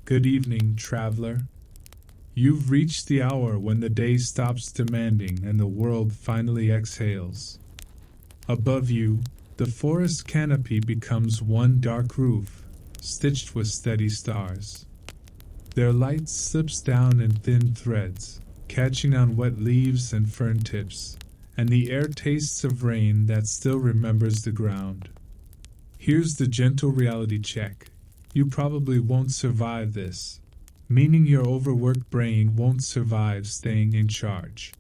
Good evening, traveler. You've reached the hour when the day stops demanding and the world finally exhales. Above you, the forest canopy becomes one dark roof, stitched with steady stars. Their light slips down in thin threads, catching on wet leaves and fern tips, and the air tastes of rain that still remembers the ground. Here's the gentle reality check. You probably won't survive this, meaning your overworked brain won't survive staying in charge.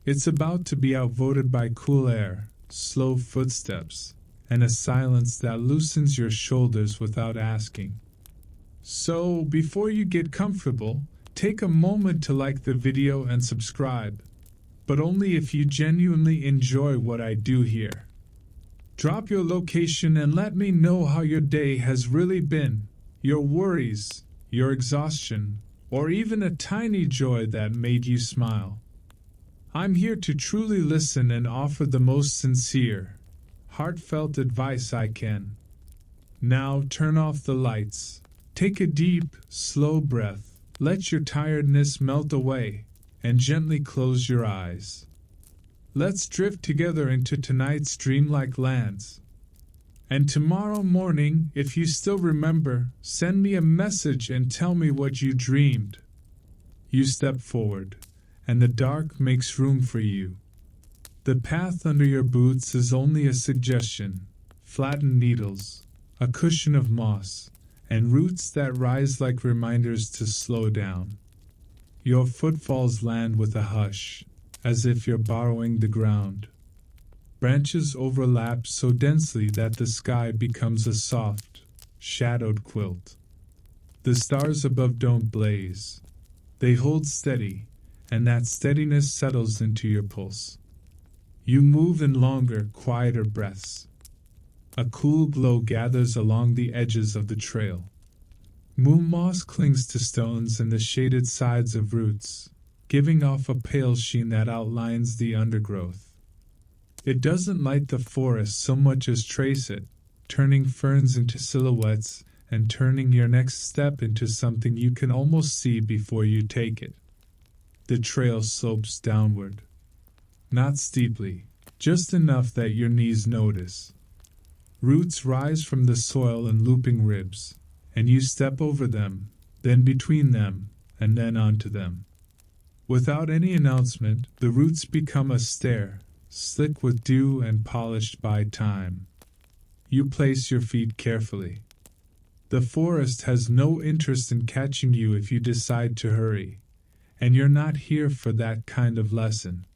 It's about to be outvoted by cool air, slow footsteps, and a silence that loosens your shoulders without asking. So, before you get comfortable, take a moment to like the video and subscribe, but only if you genuinely enjoy what I do here. Drop your location and let me know how your day has really been, your worries, your exhaustion, or even a tiny joy that made you smile. I'm here to truly listen and offer the most sincere, heartfelt advice I can. Now turn off the lights. Take a deep, slow breath, let your tiredness melt away, and gently close your eyes. Let's drift together into tonight's dreamlike lands. And tomorrow morning, if you still remember, send me a message and tell me what you dreamed. You step forward, and the dark makes room for you. The path under your boots is only a suggestion, flattened needles, a cushion of moss, and roots that rise like reminders to slow down. Your footfalls land with a hush, as if you're borrowing the ground. Branches overlap so densely that the sky becomes a soft, shadowed quilt. The stars above don't blaze. They hold steady, and that steadiness settles into your pulse. You move in longer, quieter breaths. A cool glow gathers along the edges of the trail. Moon moss clings to stones and the shaded sides of roots, giving off a pale sheen that outlines the undergrowth. It doesn't light the forest so much as trace it, turning ferns into silhouettes and turning your next step into something you can almost see before you take it. The trail slopes downward. Not steeply, just enough that your knees notice. Roots rise from the soil in looping ribs, and you step over them, then between them, and then onto them. Without any announcement, the roots become a stair, slick with dew and polished by time. You place your feet carefully. The forest has no interest in catching you if you decide to hurry, and you're not here for that kind of lesson.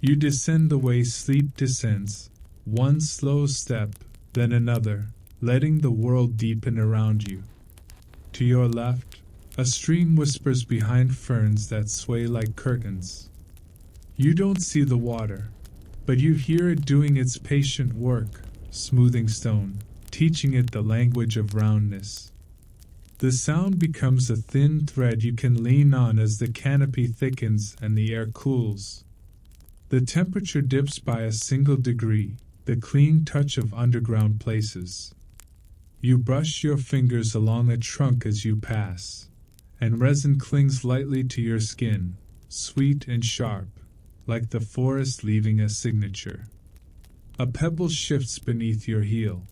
You descend the way sleep descends, one slow step, then another, letting the world deepen around you. To your left, a stream whispers behind ferns that sway like curtains. You don't see the water, but you hear it doing its patient work, smoothing stone, teaching it the language of roundness. The sound becomes a thin thread you can lean on as the canopy thickens and the air cools. The temperature dips by a single degree, the clean touch of underground places. You brush your fingers along a trunk as you pass, and resin clings lightly to your skin, sweet and sharp, like the forest leaving a signature. A pebble shifts beneath your heel.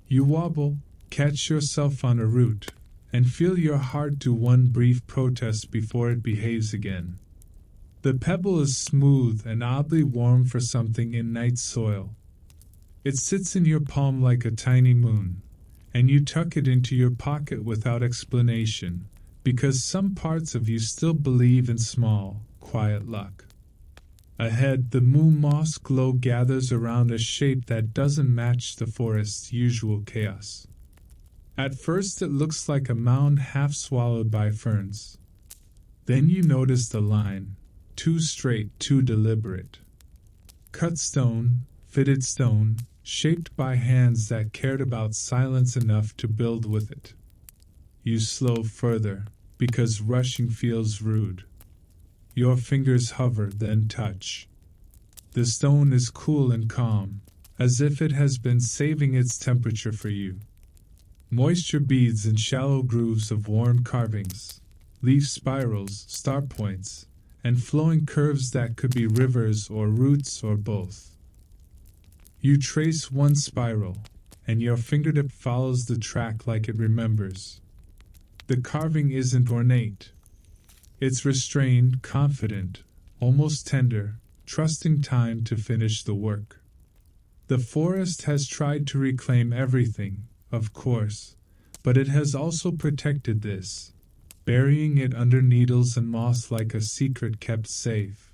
You wobble, catch yourself on a root, and feel your heart do one brief protest before it behaves again. The pebble is smooth and oddly warm for something in night soil. It sits in your palm like a tiny moon, and you tuck it into your pocket without explanation, because some parts of you still believe in small, quiet luck. Ahead, the moon moss glow gathers around a shape that doesn't match the forest's usual chaos. At first it looks like a mound half swallowed by ferns. Then you notice the line, too straight, too deliberate. Cut stone, fitted stone, shaped by hands that cared about silence enough to build with it. You slow further, because rushing feels rude. Your fingers hover, then touch. The stone is cool and calm, as if it has been saving its temperature for you. Moisture beads in shallow grooves of worn carvings, leaf spirals, star points, and flowing curves that could be rivers or roots or both. You trace one spiral, and your fingertip follows the track like it remembers. The carving isn't ornate. It's restrained, confident, almost tender, trusting time to finish the work. The forest has tried to reclaim everything, of course, but it has also protected this, burying it under needles and moss like a secret kept safe.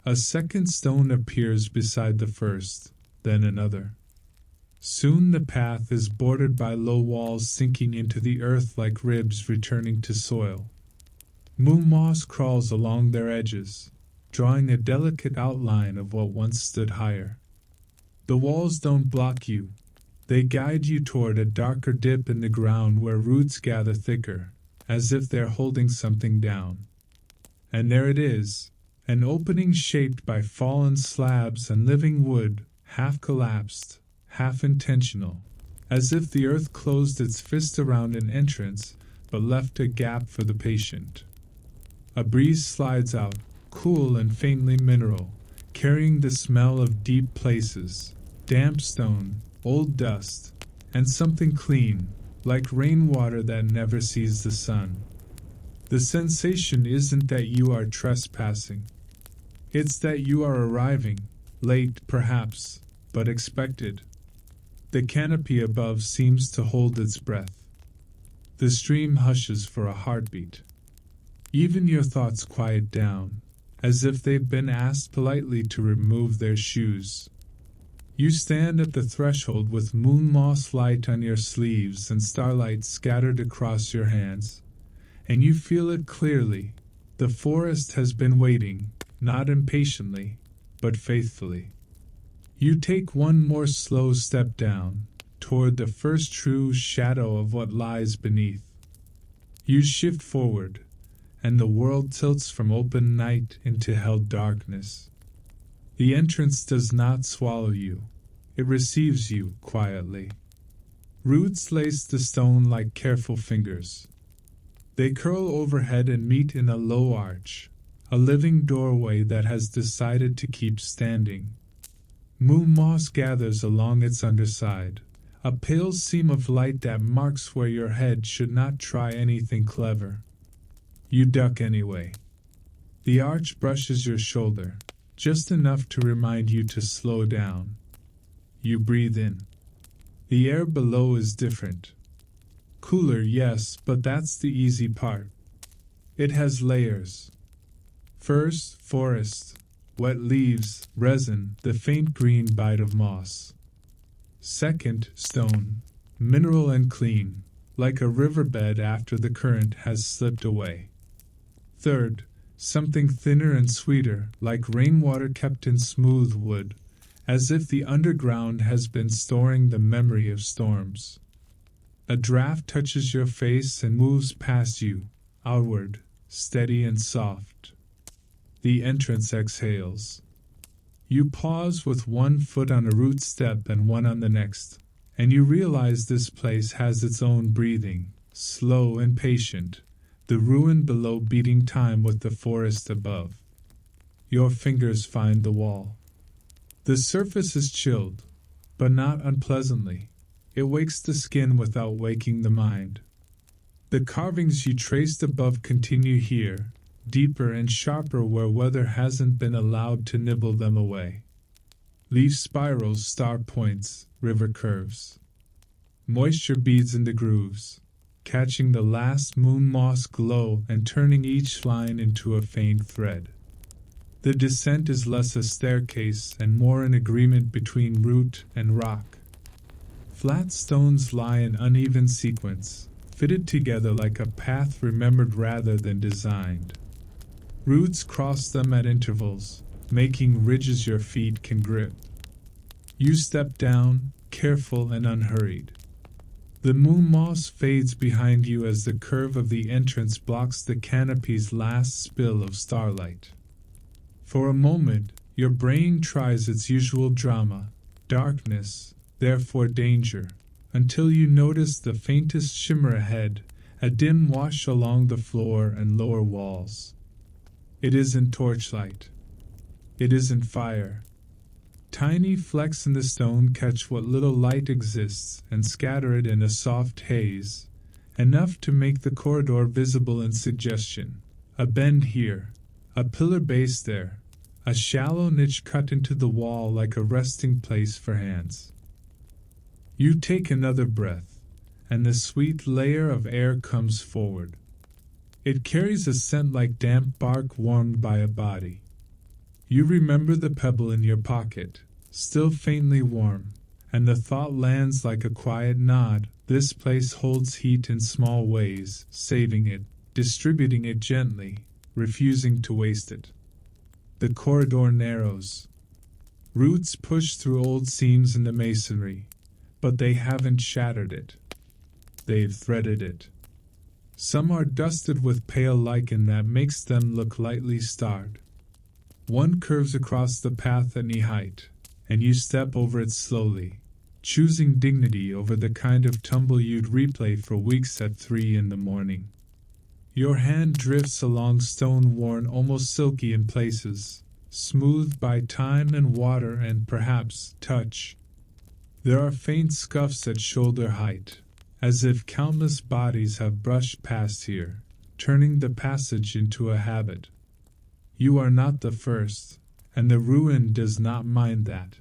A second stone appears beside the first, then another. Soon the path is bordered by low walls sinking into the earth like ribs returning to soil. Moon moss crawls along their edges, drawing a delicate outline of what once stood higher. The walls don't block you. They guide you toward a darker dip in the ground where roots gather thicker, as if they're holding something down. And there it is, an opening shaped by fallen slabs and living wood, half collapsed, half intentional, as if the earth closed its fist around an entrance but left a gap for the patient. A breeze slides out, cool and faintly mineral, carrying the smell of deep places, damp stone, old dust, and something clean, like rainwater that never sees the sun. The sensation isn't that you are trespassing. It's that you are arriving, late perhaps, but expected. The canopy above seems to hold its breath. The stream hushes for a heartbeat. Even your thoughts quiet down, as if they've been asked politely to remove their shoes. You stand at the threshold with moon moss light on your sleeves and starlight scattered across your hands, and you feel it clearly. The forest has been waiting, not impatiently, but faithfully. You take one more slow step down, toward the first true shadow of what lies beneath. You shift forward, and the world tilts from open night into held darkness. The entrance does not swallow you. It receives you quietly. Roots lace the stone like careful fingers. They curl overhead and meet in a low arch, a living doorway that has decided to keep standing. Moon moss gathers along its underside, a pale seam of light that marks where your head should not try anything clever. You duck anyway. The arch brushes your shoulder, just enough to remind you to slow down. You breathe in. The air below is different. Cooler, yes, but that's the easy part. It has layers. First, forest, wet leaves, resin, the faint green bite of moss. Second, stone, mineral and clean, like a riverbed after the current has slipped away. Third, something thinner and sweeter, like rainwater kept in smooth wood, as if the underground has been storing the memory of storms. A draft touches your face and moves past you, outward, steady and soft. The entrance exhales. You pause with one foot on a root step and one on the next, and you realize this place has its own breathing, slow and patient, the ruin below beating time with the forest above. Your fingers find the wall. The surface is chilled, but not unpleasantly. It wakes the skin without waking the mind. The carvings you traced above continue here, deeper and sharper where weather hasn't been allowed to nibble them away. Leaf spirals, star points, river curves. Moisture beads in the grooves, catching the last moon moss glow and turning each line into a faint thread. The descent is less a staircase and more an agreement between root and rock. Flat stones lie in uneven sequence, fitted together like a path remembered rather than designed. Roots cross them at intervals, making ridges your feet can grip. You step down, careful and unhurried. The moon moss fades behind you as the curve of the entrance blocks the canopy's last spill of starlight. For a moment, your brain tries its usual drama, darkness, therefore danger, until you notice the faintest shimmer ahead, a dim wash along the floor and lower walls. It isn't torchlight. It isn't fire. Tiny flecks in the stone catch what little light exists and scatter it in a soft haze, enough to make the corridor visible in suggestion. A bend here, a pillar base there, a shallow niche cut into the wall like a resting place for hands. You take another breath, and the sweet layer of air comes forward. It carries a scent like damp bark warmed by a body. You remember the pebble in your pocket, still faintly warm, and the thought lands like a quiet nod. This place holds heat in small ways, saving it, distributing it gently, refusing to waste it. The corridor narrows. Roots push through old seams in the masonry, but they haven't shattered it. They've threaded it. Some are dusted with pale lichen that makes them look lightly starred. One curves across the path at knee height, and you step over it slowly, choosing dignity over the kind of tumble you'd replay for weeks at 3 in the morning. Your hand drifts along stone worn almost silky in places, smoothed by time and water and perhaps touch. There are faint scuffs at shoulder height, as if countless bodies have brushed past here, turning the passage into a habit. You are not the first, and the ruin does not mind that.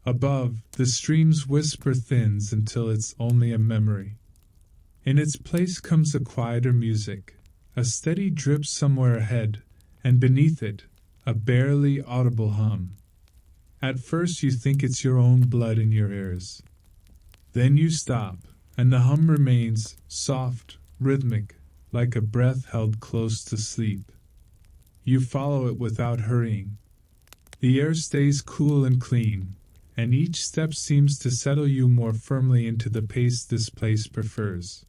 Above, the stream's whisper thins until it's only a memory. In its place comes a quieter music, a steady drip somewhere ahead, and beneath it, a barely audible hum. At first you think it's your own blood in your ears. Then you stop, and the hum remains, soft, rhythmic, like a breath held close to sleep. You follow it without hurrying. The air stays cool and clean, and each step seems to settle you more firmly into the pace this place prefers.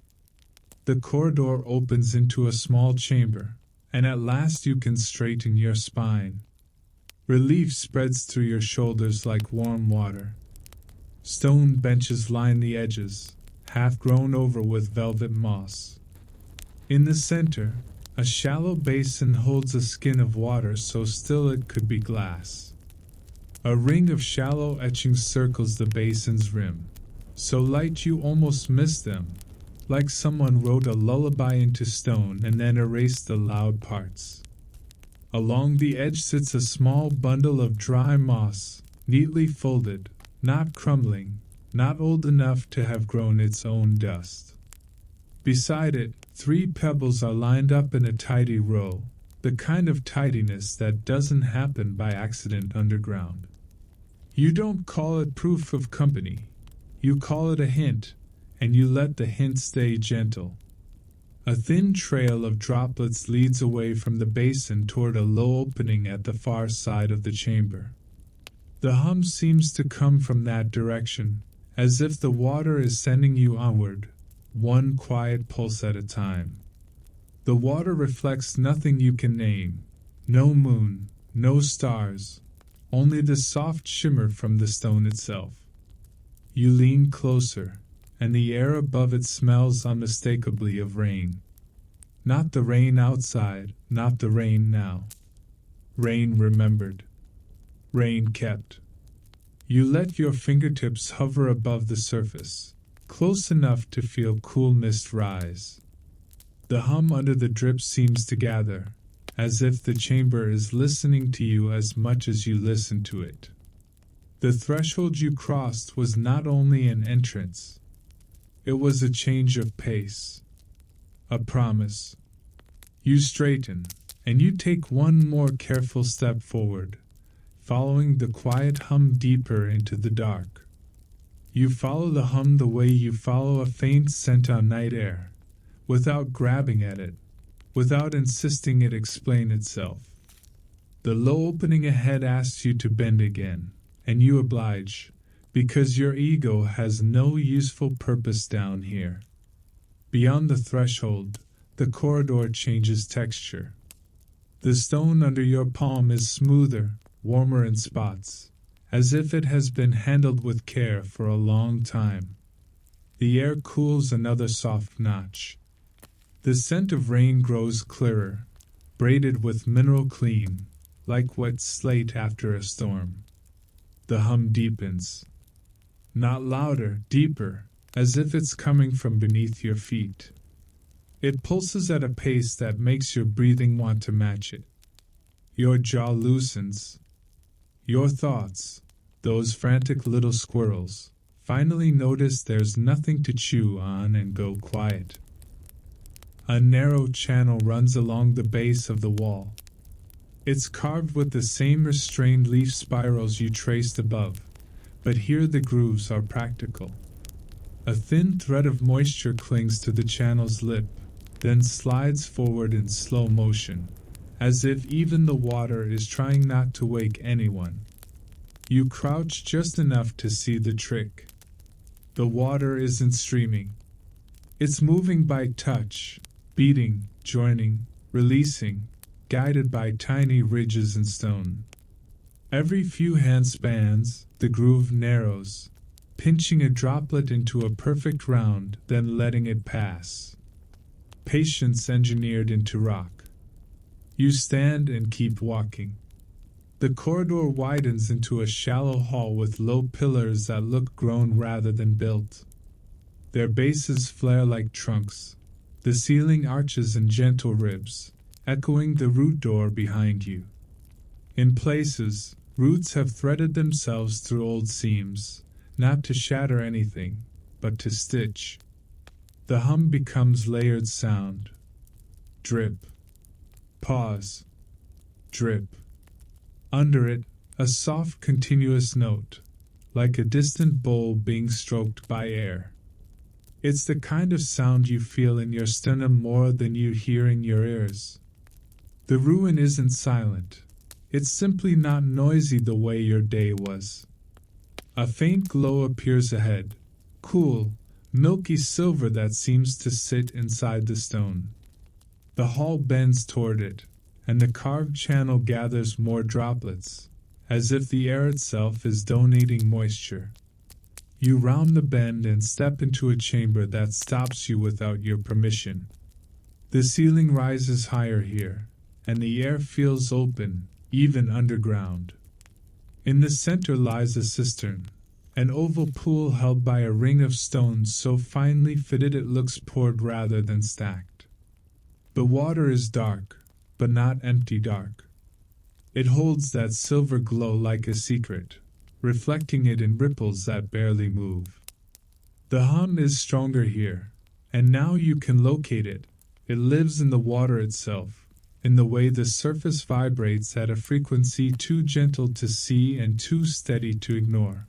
The corridor opens into a small chamber, and at last you can straighten your spine. Relief spreads through your shoulders like warm water. Stone benches line the edges, half grown over with velvet moss. In the center, a shallow basin holds a skin of water so still it could be glass. A ring of shallow etchings circles the basin's rim, so light you almost miss them, like someone wrote a lullaby into stone and then erased the loud parts. Along the edge sits a small bundle of dry moss, neatly folded, not crumbling, not old enough to have grown its own dust. Beside it, 3 pebbles are lined up in a tidy row, the kind of tidiness that doesn't happen by accident underground. You don't call it proof of company. You call it a hint, and you let the hint stay gentle. A thin trail of droplets leads away from the basin toward a low opening at the far side of the chamber. The hum seems to come from that direction, as if the water is sending you onward, one quiet pulse at a time. The water reflects nothing you can name, no moon, no stars, only the soft shimmer from the stone itself. You lean closer, and the air above it smells unmistakably of rain. Not the rain outside, not the rain now. Rain remembered. Rain kept. You let your fingertips hover above the surface, close enough to feel cool mist rise. The hum under the drip seems to gather, as if the chamber is listening to you as much as you listen to it. The threshold you crossed was not only an entrance, it was a change of pace, a promise. You straighten, and you take one more careful step forward, following the quiet hum deeper into the dark. You follow the hum the way you follow a faint scent on night air, without grabbing at it, without insisting it explain itself. The low opening ahead asks you to bend again, and you oblige, because your ego has no useful purpose down here. Beyond the threshold, the corridor changes texture. The stone under your palm is smoother, warmer in spots, as if it has been handled with care for a long time. The air cools another soft notch. The scent of rain grows clearer, braided with mineral clean, like wet slate after a storm. The hum deepens. Not louder, deeper, as if it's coming from beneath your feet. It pulses at a pace that makes your breathing want to match it. Your jaw loosens. Your thoughts, those frantic little squirrels, finally notice there's nothing to chew on and go quiet. A narrow channel runs along the base of the wall. It's carved with the same restrained leaf spirals you traced above, but here the grooves are practical. A thin thread of moisture clings to the channel's lip, then slides forward in slow motion, as if even the water is trying not to wake anyone. You crouch just enough to see the trick. The water isn't streaming. It's moving by touch, beating, joining, releasing, guided by tiny ridges in stone. Every few handspans, the groove narrows, pinching a droplet into a perfect round, then letting it pass. Patience engineered into rock. You stand and keep walking. The corridor widens into a shallow hall with low pillars that look grown rather than built. Their bases flare like trunks, the ceiling arches in gentle ribs, echoing the root door behind you. In places, roots have threaded themselves through old seams, not to shatter anything, but to stitch. The hum becomes layered sound. Drip. Pause. Drip. Under it, a soft continuous note, like a distant bowl being stroked by air. It's the kind of sound you feel in your sternum more than you hear in your ears. The ruin isn't silent. It's simply not noisy the way your day was. A faint glow appears ahead, cool, milky silver that seems to sit inside the stone. The hall bends toward it, and the carved channel gathers more droplets, as if the air itself is donating moisture. You round the bend and step into a chamber that stops you without your permission. The ceiling rises higher here, and the air feels open, even underground. In the center lies a cistern, an oval pool held by a ring of stones so finely fitted it looks poured rather than stacked. The water is dark, but not empty dark. It holds that silver glow like a secret, reflecting it in ripples that barely move. The hum is stronger here, and now you can locate it. It lives in the water itself, in the way the surface vibrates at a frequency too gentle to see and too steady to ignore.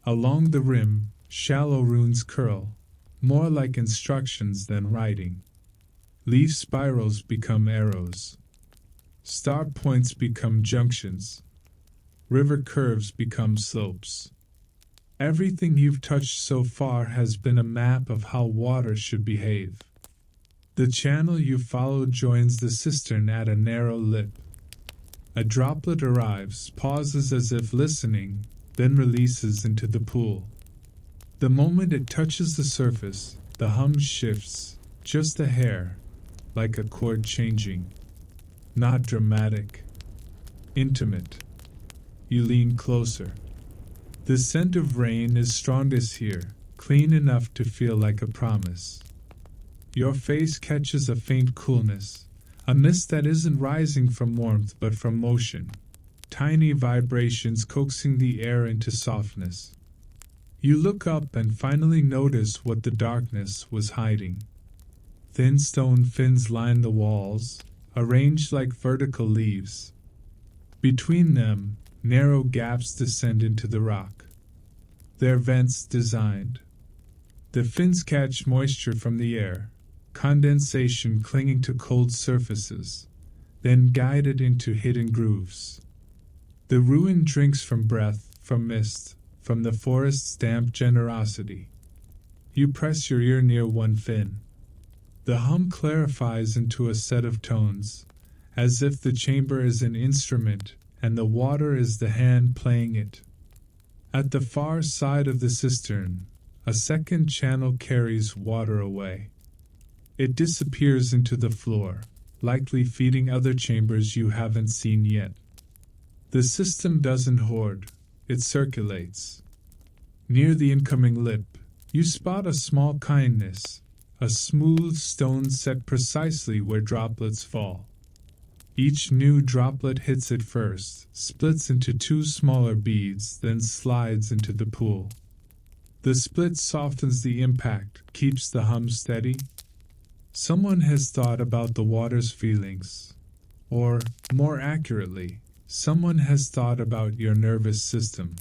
Along the rim, shallow runes curl, more like instructions than writing. Leaf spirals become arrows. Star points become junctions. River curves become slopes. Everything you've touched so far has been a map of how water should behave. The channel you followed joins the cistern at a narrow lip. A droplet arrives, pauses as if listening, then releases into the pool. The moment it touches the surface, the hum shifts, just a hair, like a chord changing. Not dramatic. Intimate. You lean closer. The scent of rain is strongest here, clean enough to feel like a promise. Your face catches a faint coolness, a mist that isn't rising from warmth but from motion, tiny vibrations coaxing the air into softness. You look up and finally notice what the darkness was hiding. Thin stone fins line the walls, arranged like vertical leaves. Between them, narrow gaps descend into the rock. Their vents designed. The fins catch moisture from the air, condensation clinging to cold surfaces, then guide it into hidden grooves. The ruin drinks from breath, from mist, from the forest's damp generosity. You press your ear near one fin. The hum clarifies into a set of tones, as if the chamber is an instrument and the water is the hand playing it. At the far side of the cistern, a second channel carries water away. It disappears into the floor, likely feeding other chambers you haven't seen yet. The system doesn't hoard, it circulates. Near the incoming lip, you spot a small kindness, a smooth stone set precisely where droplets fall. Each new droplet hits it first, splits into two smaller beads, then slides into the pool. The split softens the impact, keeps the hum steady. Someone has thought about the water's feelings. Or, more accurately, someone has thought about your nervous system.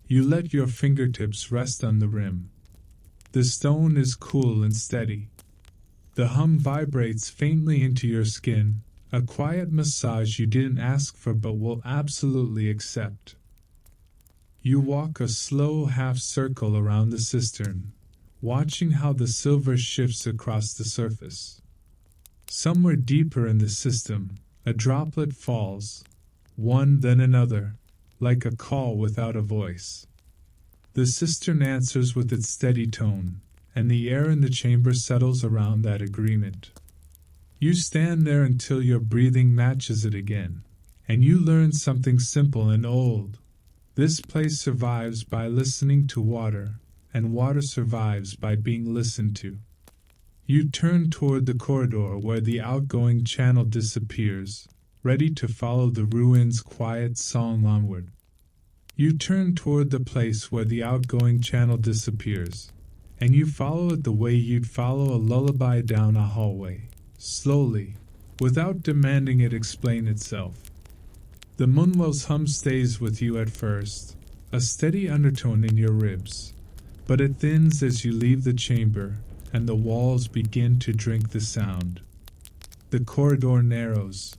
You let your fingertips rest on the rim. The stone is cool and steady. The hum vibrates faintly into your skin, a quiet massage you didn't ask for but will absolutely accept. You walk a slow half circle around the cistern, watching how the silver shifts across the surface. Somewhere deeper in the system, a droplet falls, one then another, like a call without a voice. The cistern answers with its steady tone, and the air in the chamber settles around that agreement. You stand there until your breathing matches it again, and you learn something simple and old. This place survives by listening to water, and water survives by being listened to. You turn toward the corridor where the outgoing channel disappears, ready to follow the ruin's quiet song onward. You turn toward the place where the outgoing channel disappears, and you follow it the way you'd follow a lullaby down a hallway, slowly, without demanding it explain itself. The Munwell's hum stays with you at first, a steady undertone in your ribs, but it thins as you leave the chamber, and the walls begin to drink the sound. The corridor narrows.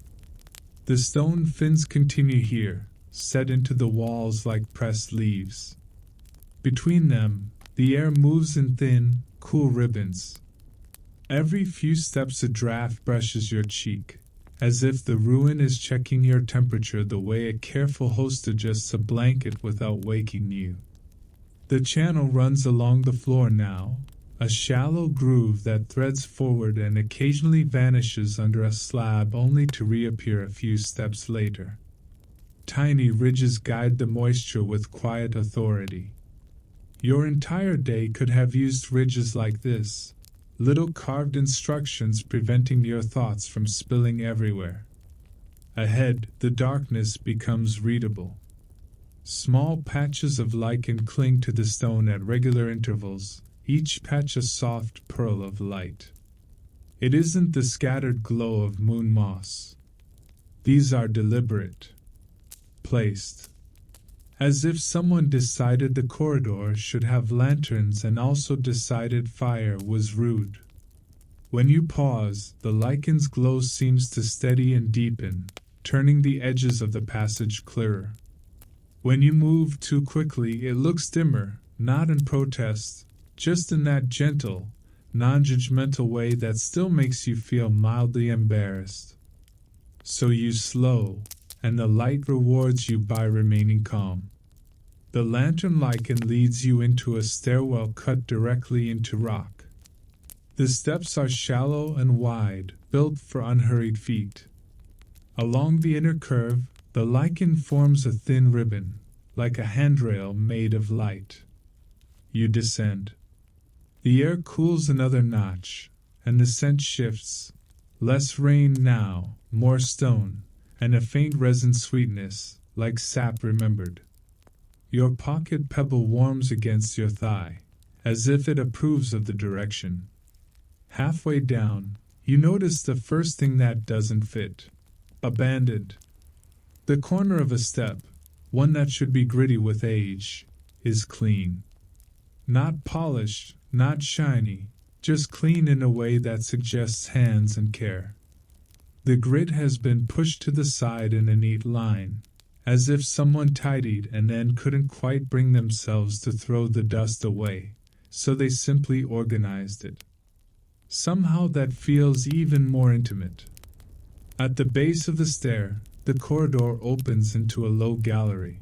The stone fins continue here, set into the walls like pressed leaves. Between them, the air moves in thin, cool ribbons. Every few steps a draft brushes your cheek, as if the ruin is checking your temperature the way a careful host adjusts a blanket without waking you. The channel runs along the floor now, a shallow groove that threads forward and occasionally vanishes under a slab only to reappear a few steps later. Tiny ridges guide the moisture with quiet authority. Your entire day could have used ridges like this, little carved instructions preventing your thoughts from spilling everywhere. Ahead, the darkness becomes readable. Small patches of lichen cling to the stone at regular intervals, each patch a soft pearl of light. It isn't the scattered glow of moon moss. These are deliberate, placed, as if someone decided the corridor should have lanterns and also decided fire was rude. When you pause, the lichen's glow seems to steady and deepen, turning the edges of the passage clearer. When you move too quickly, it looks dimmer, not in protest, just in that gentle, non-judgmental way that still makes you feel mildly embarrassed. So you slow, and the light rewards you by remaining calm. The lantern lichen leads you into a stairwell cut directly into rock. The steps are shallow and wide, built for unhurried feet. Along the inner curve, the lichen forms a thin ribbon, like a handrail made of light. You descend. The air cools another notch, and the scent shifts. Less rain now, more stone, and a faint resin sweetness, like sap remembered. Your pocket pebble warms against your thigh, as if it approves of the direction. Halfway down, you notice the first thing that doesn't fit. Abandoned. The corner of a step, one that should be gritty with age, is clean. Not polished, not shiny, just clean in a way that suggests hands and care. The grit has been pushed to the side in a neat line, as if someone tidied and then couldn't quite bring themselves to throw the dust away, so they simply organized it. Somehow that feels even more intimate. At the base of the stair, the corridor opens into a low gallery.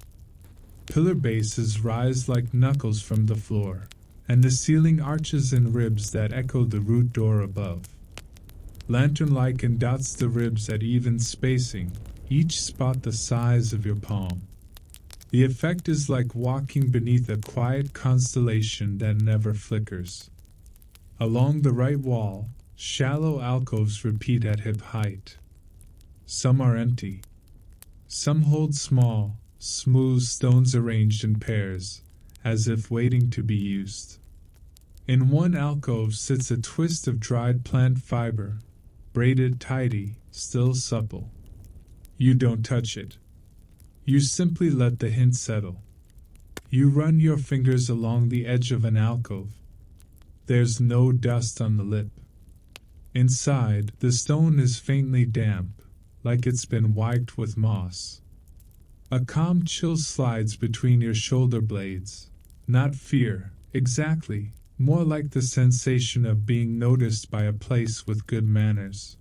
Pillar bases rise like knuckles from the floor, and the ceiling arches in ribs that echo the root door above. Lantern lichen dots the ribs at even spacing, each spot the size of your palm. The effect is like walking beneath a quiet constellation that never flickers. Along the right wall, shallow alcoves repeat at hip height. Some are empty. Some hold small, smooth stones arranged in pairs, as if waiting to be used. In one alcove sits a twist of dried plant fiber, braided tidy, still supple. You don't touch it. You simply let the hint settle. You run your fingers along the edge of an alcove. There's no dust on the lip. Inside, the stone is faintly damp, like it's been wiped with moss. A calm chill slides between your shoulder blades. Not fear, exactly, more like the sensation of being noticed by a place with good manners.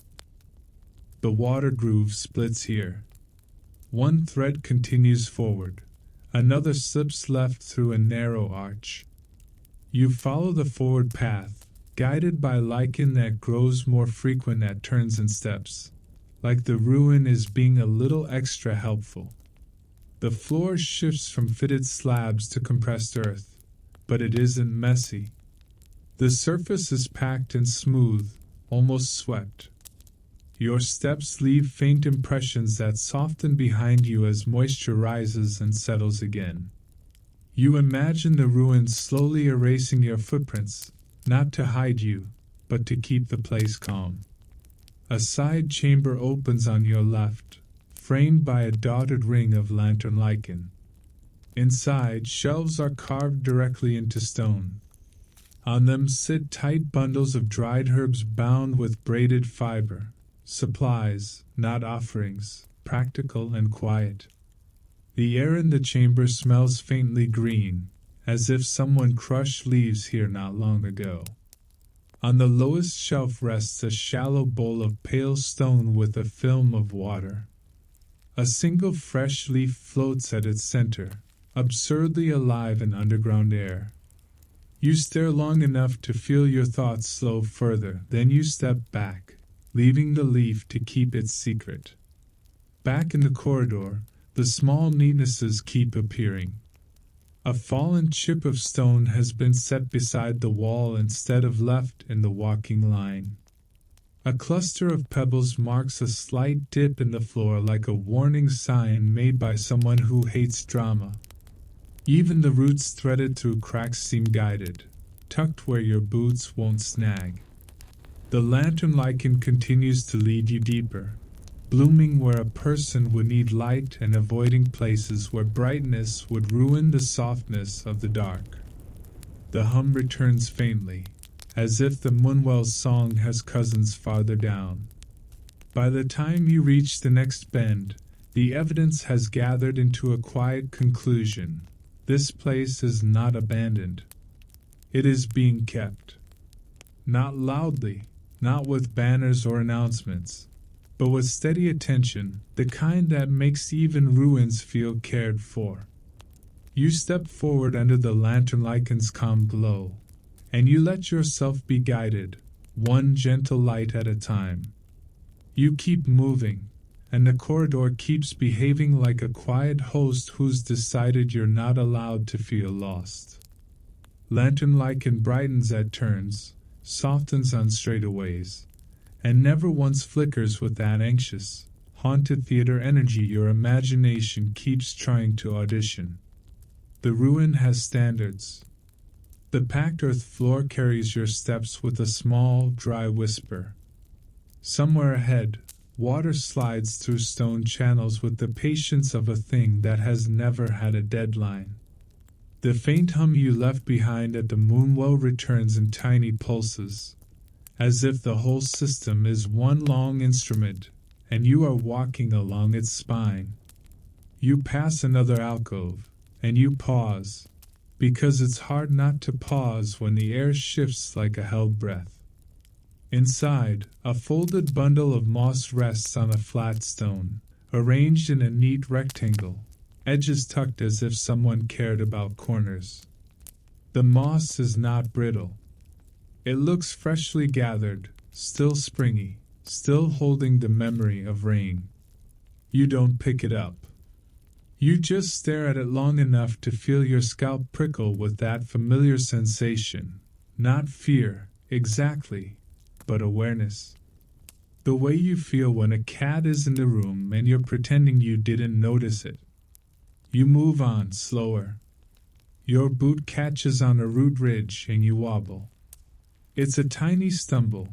The water groove splits here. One thread continues forward, another slips left through a narrow arch. You follow the forward path, guided by lichen that grows more frequent at turns and steps, like the ruin is being a little extra helpful. The floor shifts from fitted slabs to compressed earth, but it isn't messy. The surface is packed and smooth, almost swept. Your steps leave faint impressions that soften behind you as moisture rises and settles again. You imagine the ruins slowly erasing your footprints, not to hide you, but to keep the place calm. A side chamber opens on your left, framed by a dotted ring of lantern lichen. Inside, shelves are carved directly into stone. On them sit tight bundles of dried herbs bound with braided fiber, supplies, not offerings, practical and quiet. The air in the chamber smells faintly green, as if someone crushed leaves here not long ago. On the lowest shelf rests a shallow bowl of pale stone with a film of water. A single fresh leaf floats at its center, absurdly alive in underground air. You stare long enough to feel your thoughts slow further, then you step back, leaving the leaf to keep its secret. Back in the corridor, the small neatnesses keep appearing. A fallen chip of stone has been set beside the wall instead of left in the walking line. A cluster of pebbles marks a slight dip in the floor like a warning sign made by someone who hates drama. Even the roots threaded through cracks seem guided, tucked where your boots won't snag. The lantern lichen continues to lead you deeper, blooming where a person would need light and avoiding places where brightness would ruin the softness of the dark. The hum returns faintly, as if the moonwell's song has cousins farther down. By the time you reach the next bend, the evidence has gathered into a quiet conclusion. This place is not abandoned. It is being kept. Not loudly, not with banners or announcements, but with steady attention, the kind that makes even ruins feel cared for. You step forward under the lantern lichen's calm glow, and you let yourself be guided, one gentle light at a time. You keep moving, and the corridor keeps behaving like a quiet host who's decided you're not allowed to feel lost. Lantern lichen brightens at turns, softens on straightaways, and never once flickers with that anxious, haunted theater energy your imagination keeps trying to audition. The ruin has standards. The packed earth floor carries your steps with a small, dry whisper. Somewhere ahead, water slides through stone channels with the patience of a thing that has never had a deadline. The faint hum you left behind at the moonwell returns in tiny pulses, as if the whole system is one long instrument, and you are walking along its spine. You pass another alcove, and you pause, because it's hard not to pause when the air shifts like a held breath. Inside, a folded bundle of moss rests on a flat stone, arranged in a neat rectangle, edges tucked as if someone cared about corners. The moss is not brittle. It looks freshly gathered, still springy, still holding the memory of rain. You don't pick it up. You just stare at it long enough to feel your scalp prickle with that familiar sensation. Not fear, exactly, but awareness. The way you feel when a cat is in the room and you're pretending you didn't notice it. You move on, slower. Your boot catches on a root ridge and you wobble. It's a tiny stumble,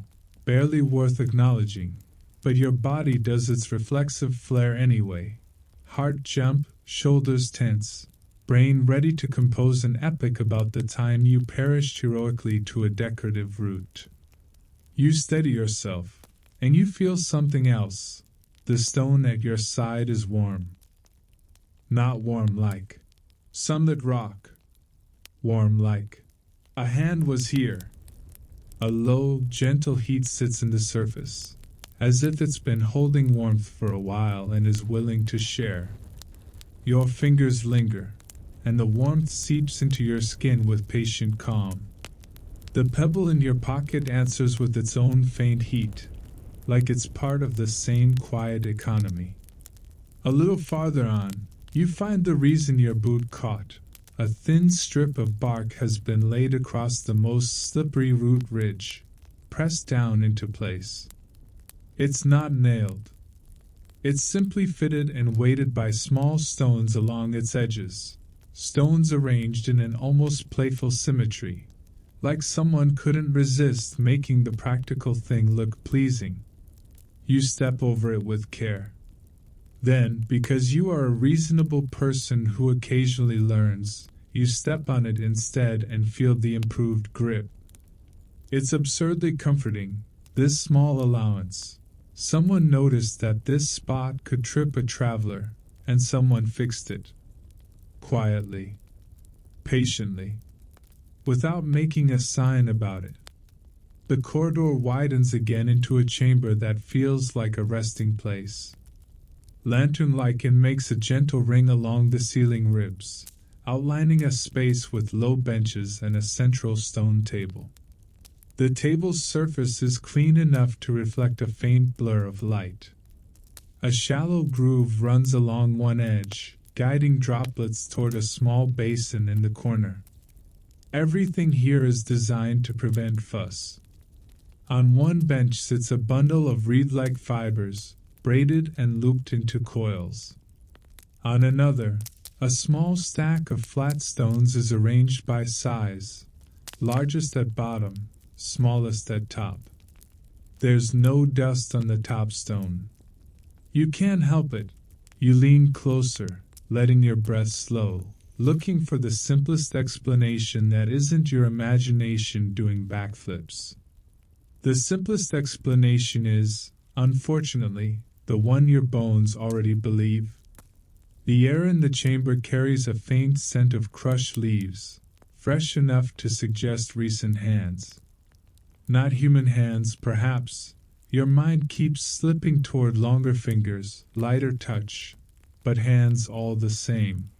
barely worth acknowledging, but your body does its reflexive flare anyway. Heart jump, shoulders tense, brain ready to compose an epic about the time you perished heroically to a decorative root. You steady yourself, and you feel something else. The stone at your side is warm. Not warm like sunlit rock. Warm like a hand was here. A low, gentle heat sits in the surface, as if it's been holding warmth for a while and is willing to share. Your fingers linger, and the warmth seeps into your skin with patient calm. The pebble in your pocket answers with its own faint heat, like it's part of the same quiet economy. A little farther on, you find the reason your boot caught. A thin strip of bark has been laid across the most slippery root ridge, pressed down into place. It's not nailed. It's simply fitted and weighted by small stones along its edges, stones arranged in an almost playful symmetry, like someone couldn't resist making the practical thing look pleasing. You step over it with care. Then, because you are a reasonable person who occasionally learns, you step on it instead and feel the improved grip. It's absurdly comforting, this small allowance. Someone noticed that this spot could trip a traveler, and someone fixed it. Quietly. Patiently. Without making a sign about it. The corridor widens again into a chamber that feels like a resting place. Lantern-like and makes a gentle ring along the ceiling ribs, outlining a space with low benches and a central stone table. The table's surface is clean enough to reflect a faint blur of light. A shallow groove runs along one edge, guiding droplets toward a small basin in the corner. Everything here is designed to prevent fuss. On one bench sits a bundle of reed-like fibers, braided and looped into coils. On another, a small stack of flat stones is arranged by size, largest at bottom, smallest at top. There's no dust on the top stone. You can't help it. You lean closer, letting your breath slow, looking for the simplest explanation that isn't your imagination doing backflips. The simplest explanation is, unfortunately, the one your bones already believe. The air in the chamber carries a faint scent of crushed leaves, fresh enough to suggest recent hands. Not human hands, perhaps. Your mind keeps slipping toward longer fingers, lighter touch, but hands all the same.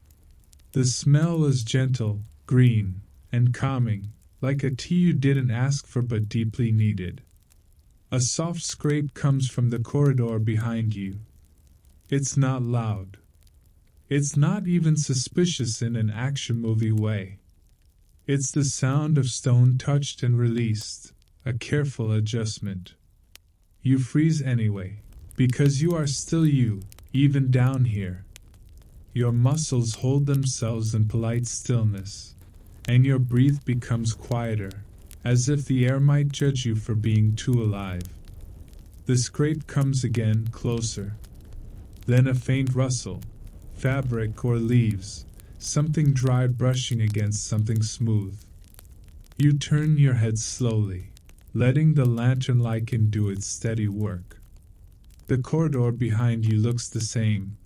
The smell is gentle, green, and calming, like a tea you didn't ask for but deeply needed. A soft scrape comes from the corridor behind you. It's not loud. It's not even suspicious in an action movie way. It's the sound of stone touched and released, a careful adjustment. You freeze anyway, because you are still you, even down here. Your muscles hold themselves in polite stillness, and your breath becomes quieter, as if the air might judge you for being too alive. The scrape comes again, closer. Then a faint rustle, fabric or leaves, something dry brushing against something smooth. You turn your head slowly, letting the lantern lichen do its steady work. The corridor behind you looks the same.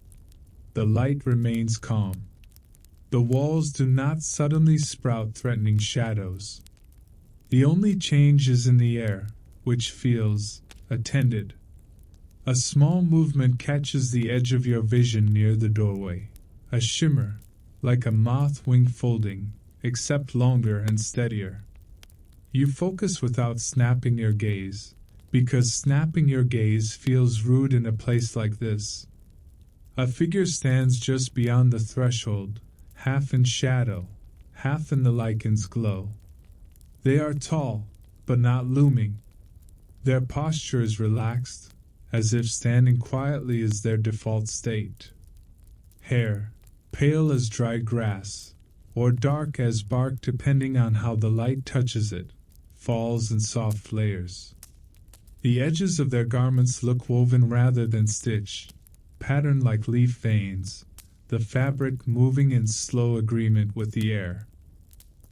The light remains calm. The walls do not suddenly sprout threatening shadows. The only change is in the air, which feels attended. A small movement catches the edge of your vision near the doorway, a shimmer, like a moth wing folding, except longer and steadier. You focus without snapping your gaze, because snapping your gaze feels rude in a place like this. A figure stands just beyond the threshold, half in shadow, half in the lichen's glow. They are tall, but not looming. Their posture is relaxed, as if standing quietly is their default state. Hair, pale as dried grass, or dark as bark depending on how the light touches it, falls in soft layers. The edges of their garments look woven rather than stitched, patterned like leaf veins, the fabric moving in slow agreement with the air.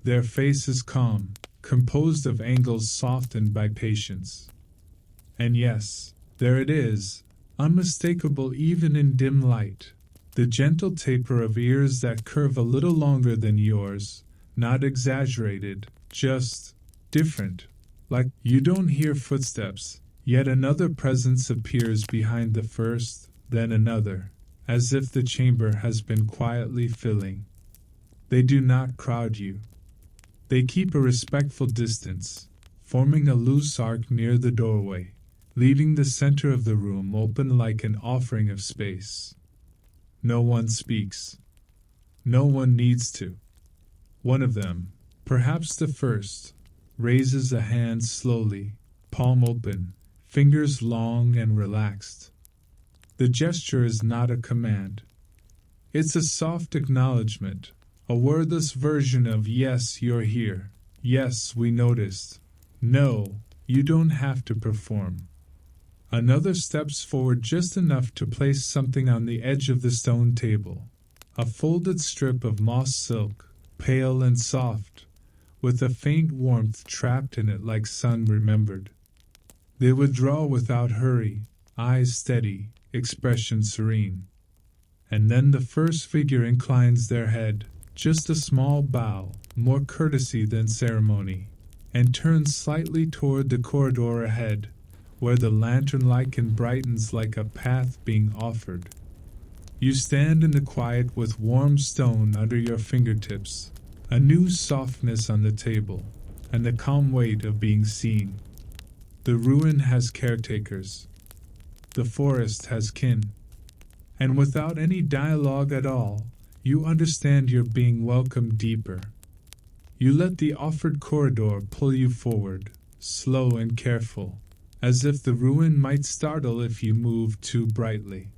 Their face is calm, composed of angles softened by patience. And yes, there it is, unmistakable even in dim light, the gentle taper of ears that curve a little longer than yours, not exaggerated, just different. Like you don't hear footsteps, yet another presence appears behind the first, then another, as if the chamber has been quietly filling. They do not crowd you. They keep a respectful distance, forming a loose arc near the doorway, leaving the center of the room open like an offering of space. No one speaks. No one needs to. One of them, perhaps the first, raises a hand slowly, palm open, fingers long and relaxed. The gesture is not a command. It's a soft acknowledgement, a wordless version of yes, you're here, yes, we noticed, no, you don't have to perform. Another steps forward just enough to place something on the edge of the stone table, a folded strip of moss silk, pale and soft, with a faint warmth trapped in it like sun remembered. They withdraw without hurry, eyes steady, expression serene. And then the first figure inclines their head, just a small bow, more courtesy than ceremony, and turns slightly toward the corridor ahead, where the lantern lichen brightens like a path being offered. You stand in the quiet with warm stone under your fingertips, a new softness on the table, and the calm weight of being seen. The ruin has caretakers. The forest has kin. And without any dialogue at all, you understand you're being welcomed deeper. You let the offered corridor pull you forward, slow and careful, as if the ruin might startle if you move too brightly.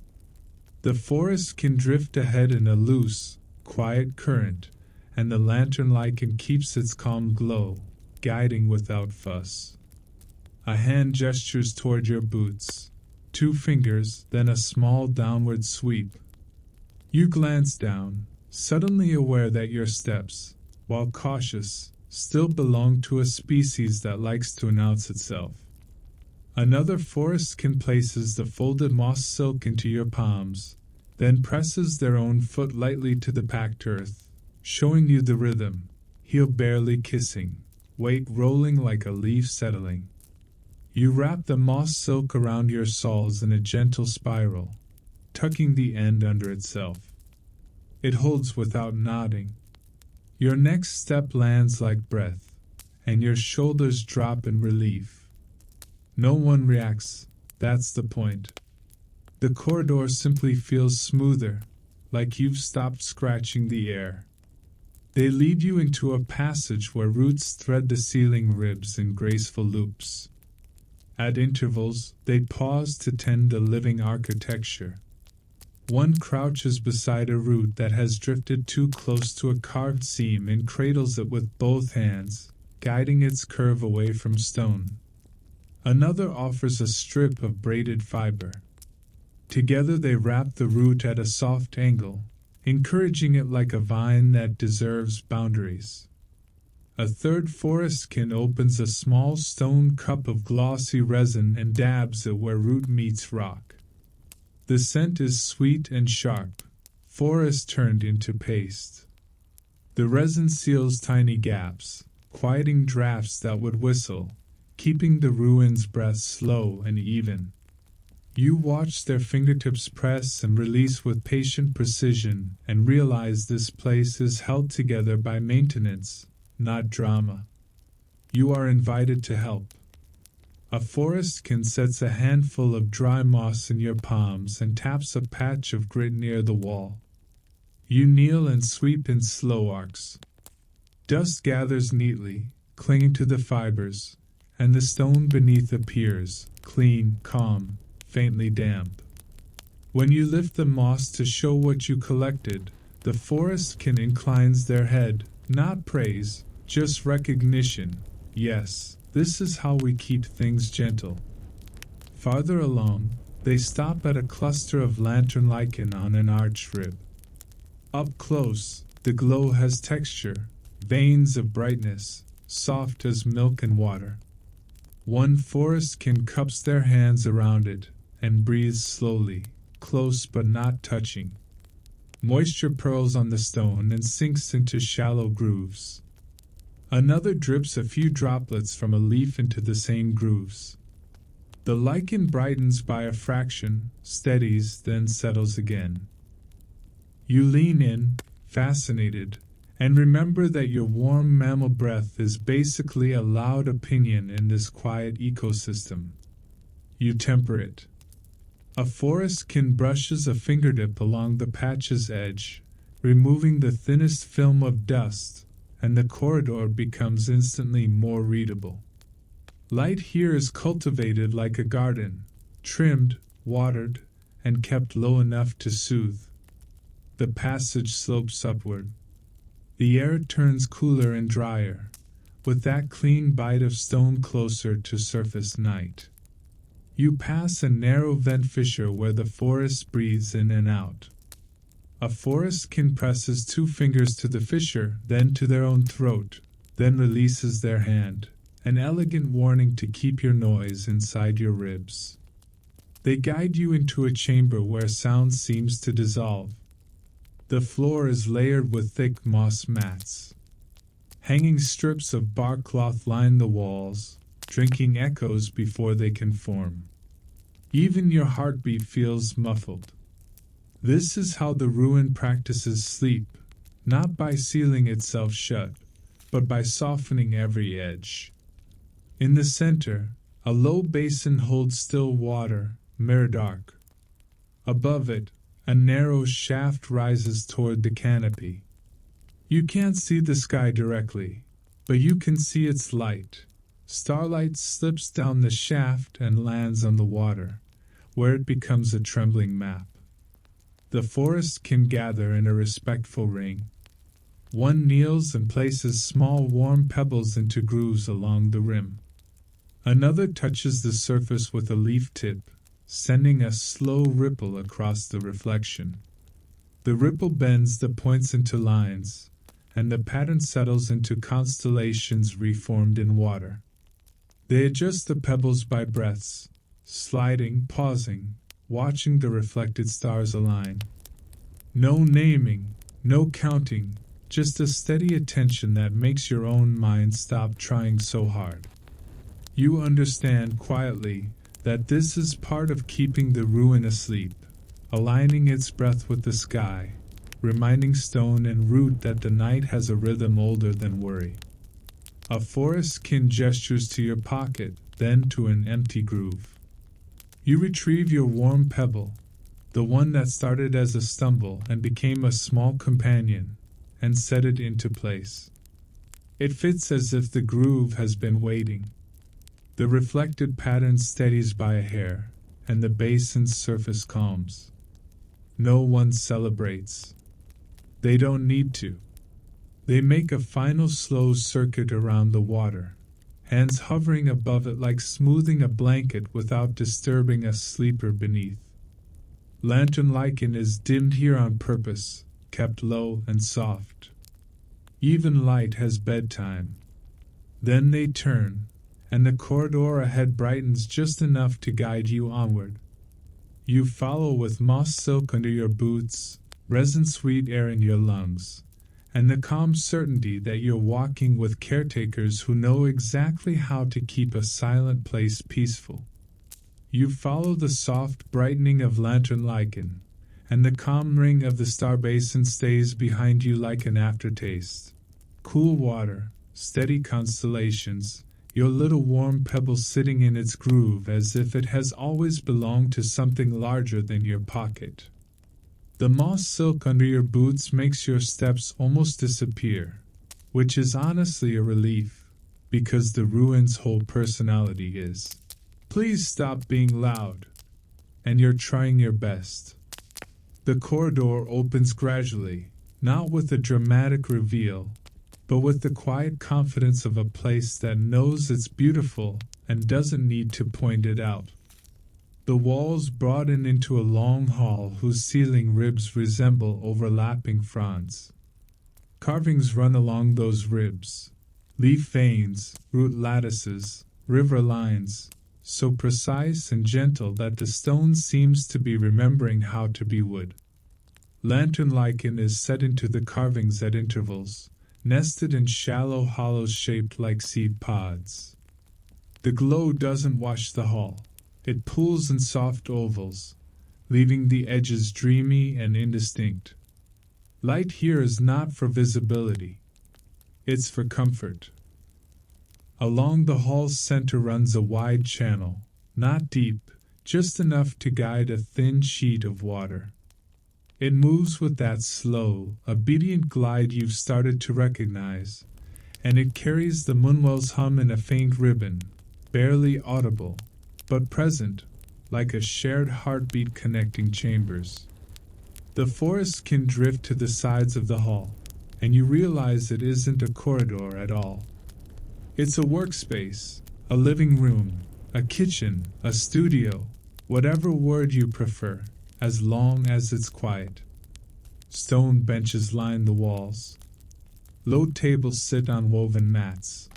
The forest can drift ahead in a loose, quiet current, and the lantern lichen keeps its calm glow, guiding without fuss. A hand gestures toward your boots, 2 fingers, then a small downward sweep. You glance down, suddenly aware that your steps, while cautious, still belong to a species that likes to announce itself. Another forestkin places the folded moss silk into your palms, then presses their own foot lightly to the packed earth, showing you the rhythm, heel barely kissing, weight rolling like a leaf settling. You wrap the moss silk around your soles in a gentle spiral, tucking the end under itself. It holds without nodding. Your next step lands like breath, and your shoulders drop in relief. No one reacts, that's the point. The corridor simply feels smoother, like you've stopped scratching the air. They lead you into a passage where roots thread the ceiling ribs in graceful loops. At intervals, they pause to tend the living architecture. One crouches beside a root that has drifted too close to a carved seam and cradles it with both hands, guiding its curve away from stone. Another offers a strip of braided fiber. Together they wrap the root at a soft angle, encouraging it like a vine that deserves boundaries. A third forestkin opens a small stone cup of glossy resin and dabs it where root meets rock. The scent is sweet and sharp, forest turned into paste. The resin seals tiny gaps, quieting drafts that would whistle, keeping the ruin's breath slow and even. You watch their fingertips press and release with patient precision and realize this place is held together by maintenance, not drama. You are invited to help. A forestkin sets a handful of dry moss in your palms and taps a patch of grit near the wall. You kneel and sweep in slow arcs. Dust gathers neatly, clinging to the fibers, and the stone beneath appears, clean, calm, faintly damp. When you lift the moss to show what you collected, the forestkin inclines their head, not praise, just recognition. Yes, this is how we keep things gentle. Farther along, they stop at a cluster of lantern lichen on an arch rib. Up close, the glow has texture, veins of brightness, soft as milk and water. One forestkin cups their hands around it and breathes slowly, close but not touching. Moisture pearls on the stone and sinks into shallow grooves. Another drips a few droplets from a leaf into the same grooves. The lichen brightens by a fraction, steadies, then settles again. You lean in, fascinated, and remember that your warm mammal breath is basically a loud opinion in this quiet ecosystem. You temper it. A forestkin brushes a fingertip along the patch's edge, removing the thinnest film of dust, and the corridor becomes instantly more readable. Light here is cultivated like a garden, trimmed, watered, and kept low enough to soothe. The passage slopes upward. The air turns cooler and drier, with that clean bite of stone closer to surface night. You pass a narrow vent fissure where the forest breathes in and out. A forestkin presses 2 fingers to the fissure, then to their own throat, then releases their hand, an elegant warning to keep your noise inside your ribs. They guide you into a chamber where sound seems to dissolve. The floor is layered with thick moss mats. Hanging strips of bark cloth line the walls, drinking echoes before they can form. Even your heartbeat feels muffled. This is how the ruin practices sleep, not by sealing itself shut, but by softening every edge. In the center, a low basin holds still water, mirror dark. Above it, a narrow shaft rises toward the canopy. You can't see the sky directly, but you can see its light. Starlight slips down the shaft and lands on the water, where it becomes a trembling map. The forest can gather in a respectful ring. One kneels and places small warm pebbles into grooves along the rim. Another touches the surface with a leaf tip, sending a slow ripple across the reflection. The ripple bends the points into lines, and the pattern settles into constellations reformed in water. They adjust the pebbles by breaths, sliding, pausing, watching the reflected stars align. No naming, no counting, just a steady attention that makes your own mind stop trying so hard. You understand quietly that this is part of keeping the ruin asleep, aligning its breath with the sky, reminding stone and root that the night has a rhythm older than worry. A forestkin gestures to your pocket, then to an empty groove. You retrieve your warm pebble, the one that started as a stumble and became a small companion, and set it into place. It fits as if the groove has been waiting. The reflected pattern steadies by a hair, and the basin's surface calms. No one celebrates. They don't need to. They make a final slow circuit around the water, hands hovering above it like smoothing a blanket without disturbing a sleeper beneath. Lantern lichen is dimmed here on purpose, kept low and soft. Even light has bedtime. Then they turn, and the corridor ahead brightens just enough to guide you onward. You follow with moss silk under your boots, resin-sweet air in your lungs, and the calm certainty that you're walking with caretakers who know exactly how to keep a silent place peaceful. You follow the soft brightening of lantern lichen, and the calm ring of the star basin stays behind you like an aftertaste. Cool water, steady constellations, your little warm pebble sitting in its groove as if it has always belonged to something larger than your pocket. The moss silk under your boots makes your steps almost disappear, which is honestly a relief, because the ruin's whole personality is, "Please stop being loud," and you're trying your best. The corridor opens gradually, not with a dramatic reveal, but with the quiet confidence of a place that knows it's beautiful and doesn't need to point it out. The walls broaden into a long hall whose ceiling ribs resemble overlapping fronds. Carvings run along those ribs, leaf veins, root lattices, river lines, so precise and gentle that the stone seems to be remembering how to be wood. Lantern lichen is set into the carvings at intervals, nested in shallow hollows shaped like seed pods. The glow doesn't wash the hall. It pools in soft ovals, leaving the edges dreamy and indistinct. Light here is not for visibility. It's for comfort. Along the hall's center runs a wide channel, not deep, just enough to guide a thin sheet of water. It moves with that slow, obedient glide you've started to recognize, and it carries the Munwell's hum in a faint ribbon, barely audible, but present, like a shared heartbeat connecting chambers. The forest can drift to the sides of the hall, and you realize it isn't a corridor at all. It's a workspace, a living room, a kitchen, a studio, whatever word you prefer, as long as it's quiet. Stone benches line the walls. Low tables sit on woven mats.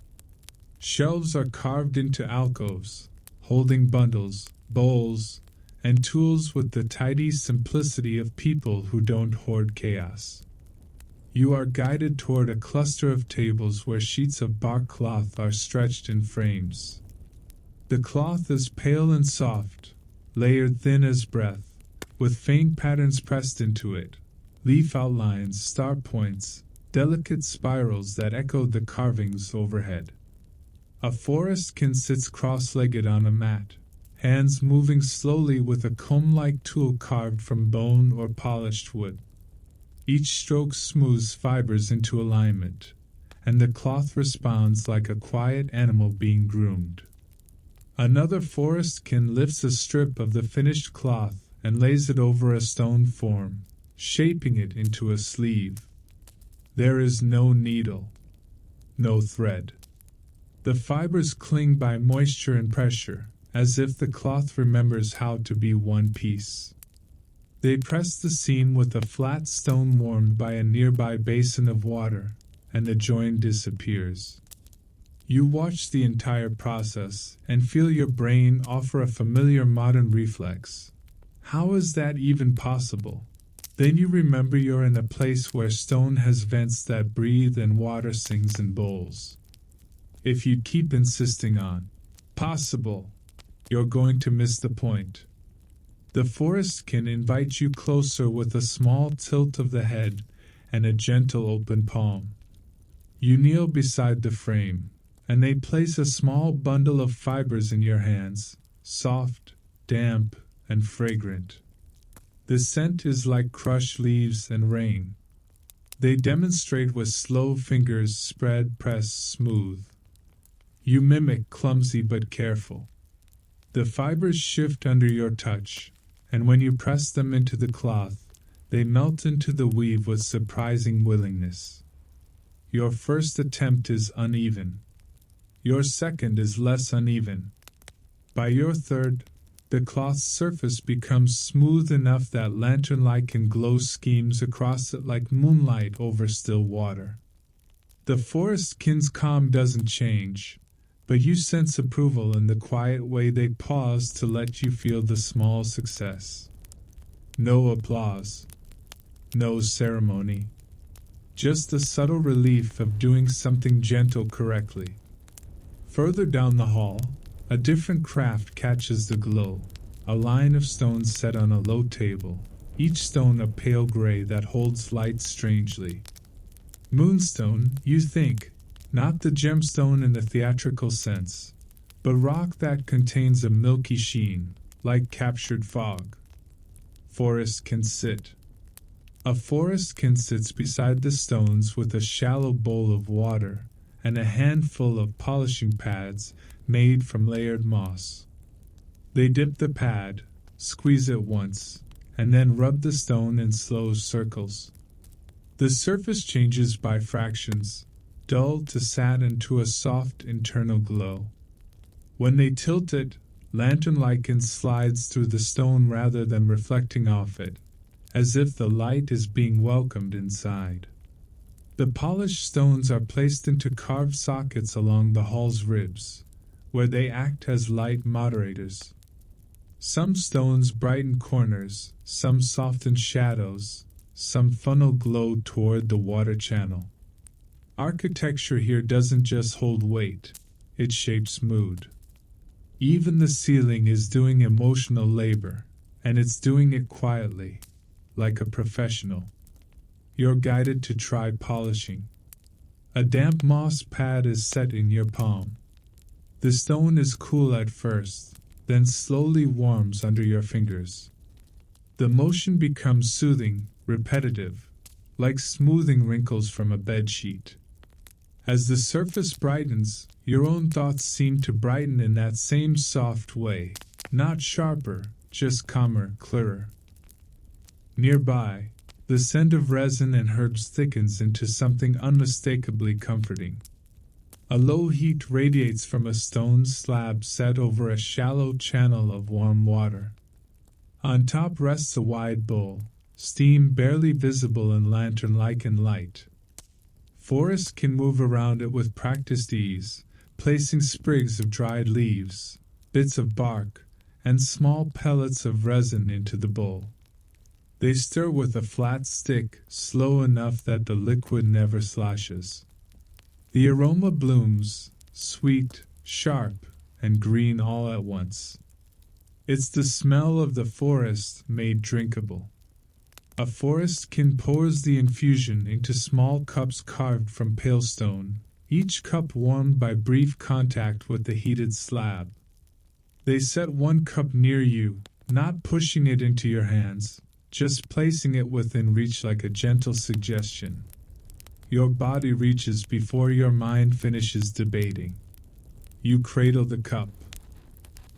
Shelves are carved into alcoves, holding bundles, bowls, and tools with the tidy simplicity of people who don't hoard chaos. You are guided toward a cluster of tables where sheets of bark cloth are stretched in frames. The cloth is pale and soft, layered thin as breath, with faint patterns pressed into it, leaf outlines, star points, delicate spirals that echo the carvings overhead. A forestkin sits cross-legged on a mat, hands moving slowly with a comb-like tool carved from bone or polished wood. Each stroke smooths fibers into alignment, and the cloth responds like a quiet animal being groomed. Another forestkin lifts a strip of the finished cloth and lays it over a stone form, shaping it into a sleeve. There is no needle, no thread. The fibers cling by moisture and pressure, as if the cloth remembers how to be one piece. They press the seam with a flat stone warmed by a nearby basin of water, and the join disappears. You watch the entire process and feel your brain offer a familiar modern reflex. How is that even possible? Then you remember you're in a place where stone has vents that breathe and water sings in bowls. If you keep insisting on possible, you're going to miss the point. The forest can invite you closer with a small tilt of the head and a gentle open palm. You kneel beside the frame, and they place a small bundle of fibers in your hands, soft, damp, and fragrant. The scent is like crushed leaves and rain. They demonstrate with slow fingers spread, press, smooth. You mimic, clumsy but careful. The fibers shift under your touch, and when you press them into the cloth, they melt into the weave with surprising willingness. Your first attempt is uneven. Your second is less uneven. By your third, the cloth's surface becomes smooth enough that lantern-lichen glow schemes across it like moonlight over still water. The forestkin's calm doesn't change, but you sense approval in the quiet way they pause to let you feel the small success. No applause. No ceremony. Just the subtle relief of doing something gentle correctly. Further down the hall, A different craft catches the glow. A line of stones set on a low table, each stone a pale gray that holds light strangely. Moonstone, you think, not the gemstone in the theatrical sense, but rock that contains a milky sheen, like captured fog. Forest can sit. A forestkin sits beside the stones with a shallow bowl of water and a handful of polishing pads made from layered moss. They dip the pad, squeeze it once, and then rub the stone in slow circles. The surface changes by fractions, dull to satin to a soft internal glow. When they tilt it, lantern lichen slides through the stone rather than reflecting off it, as if the light is being welcomed inside. The polished stones are placed into carved sockets along the hall's ribs, where they act as light moderators. Some stones brighten corners, some soften shadows, some funnel glow toward the water channel. Architecture here doesn't just hold weight, it shapes mood. Even the ceiling is doing emotional labor, and it's doing it quietly, like a professional. You're guided to try polishing. A damp moss pad is set in your palm. The stone is cool at first, then slowly warms under your fingers. The motion becomes soothing, repetitive, like smoothing wrinkles from a bedsheet. As the surface brightens, your own thoughts seem to brighten in that same soft way, not sharper, just calmer, clearer. Nearby, the scent of resin and herbs thickens into something unmistakably comforting. A low heat radiates from a stone slab set over a shallow channel of warm water. On top rests a wide bowl, steam barely visible in lantern lichen light. Forest can move around it with practiced ease, placing sprigs of dried leaves, bits of bark, and small pellets of resin into the bowl. They stir with a flat stick, slow enough that the liquid never sloshes. The aroma blooms, sweet, sharp, and green all at once. It's the smell of the forest made drinkable. A forestkin pours the infusion into small cups carved from pale stone, each cup warmed by brief contact with the heated slab. They set one cup near you, not pushing it into your hands, just placing it within reach like a gentle suggestion. Your body reaches before your mind finishes debating. You cradle the cup.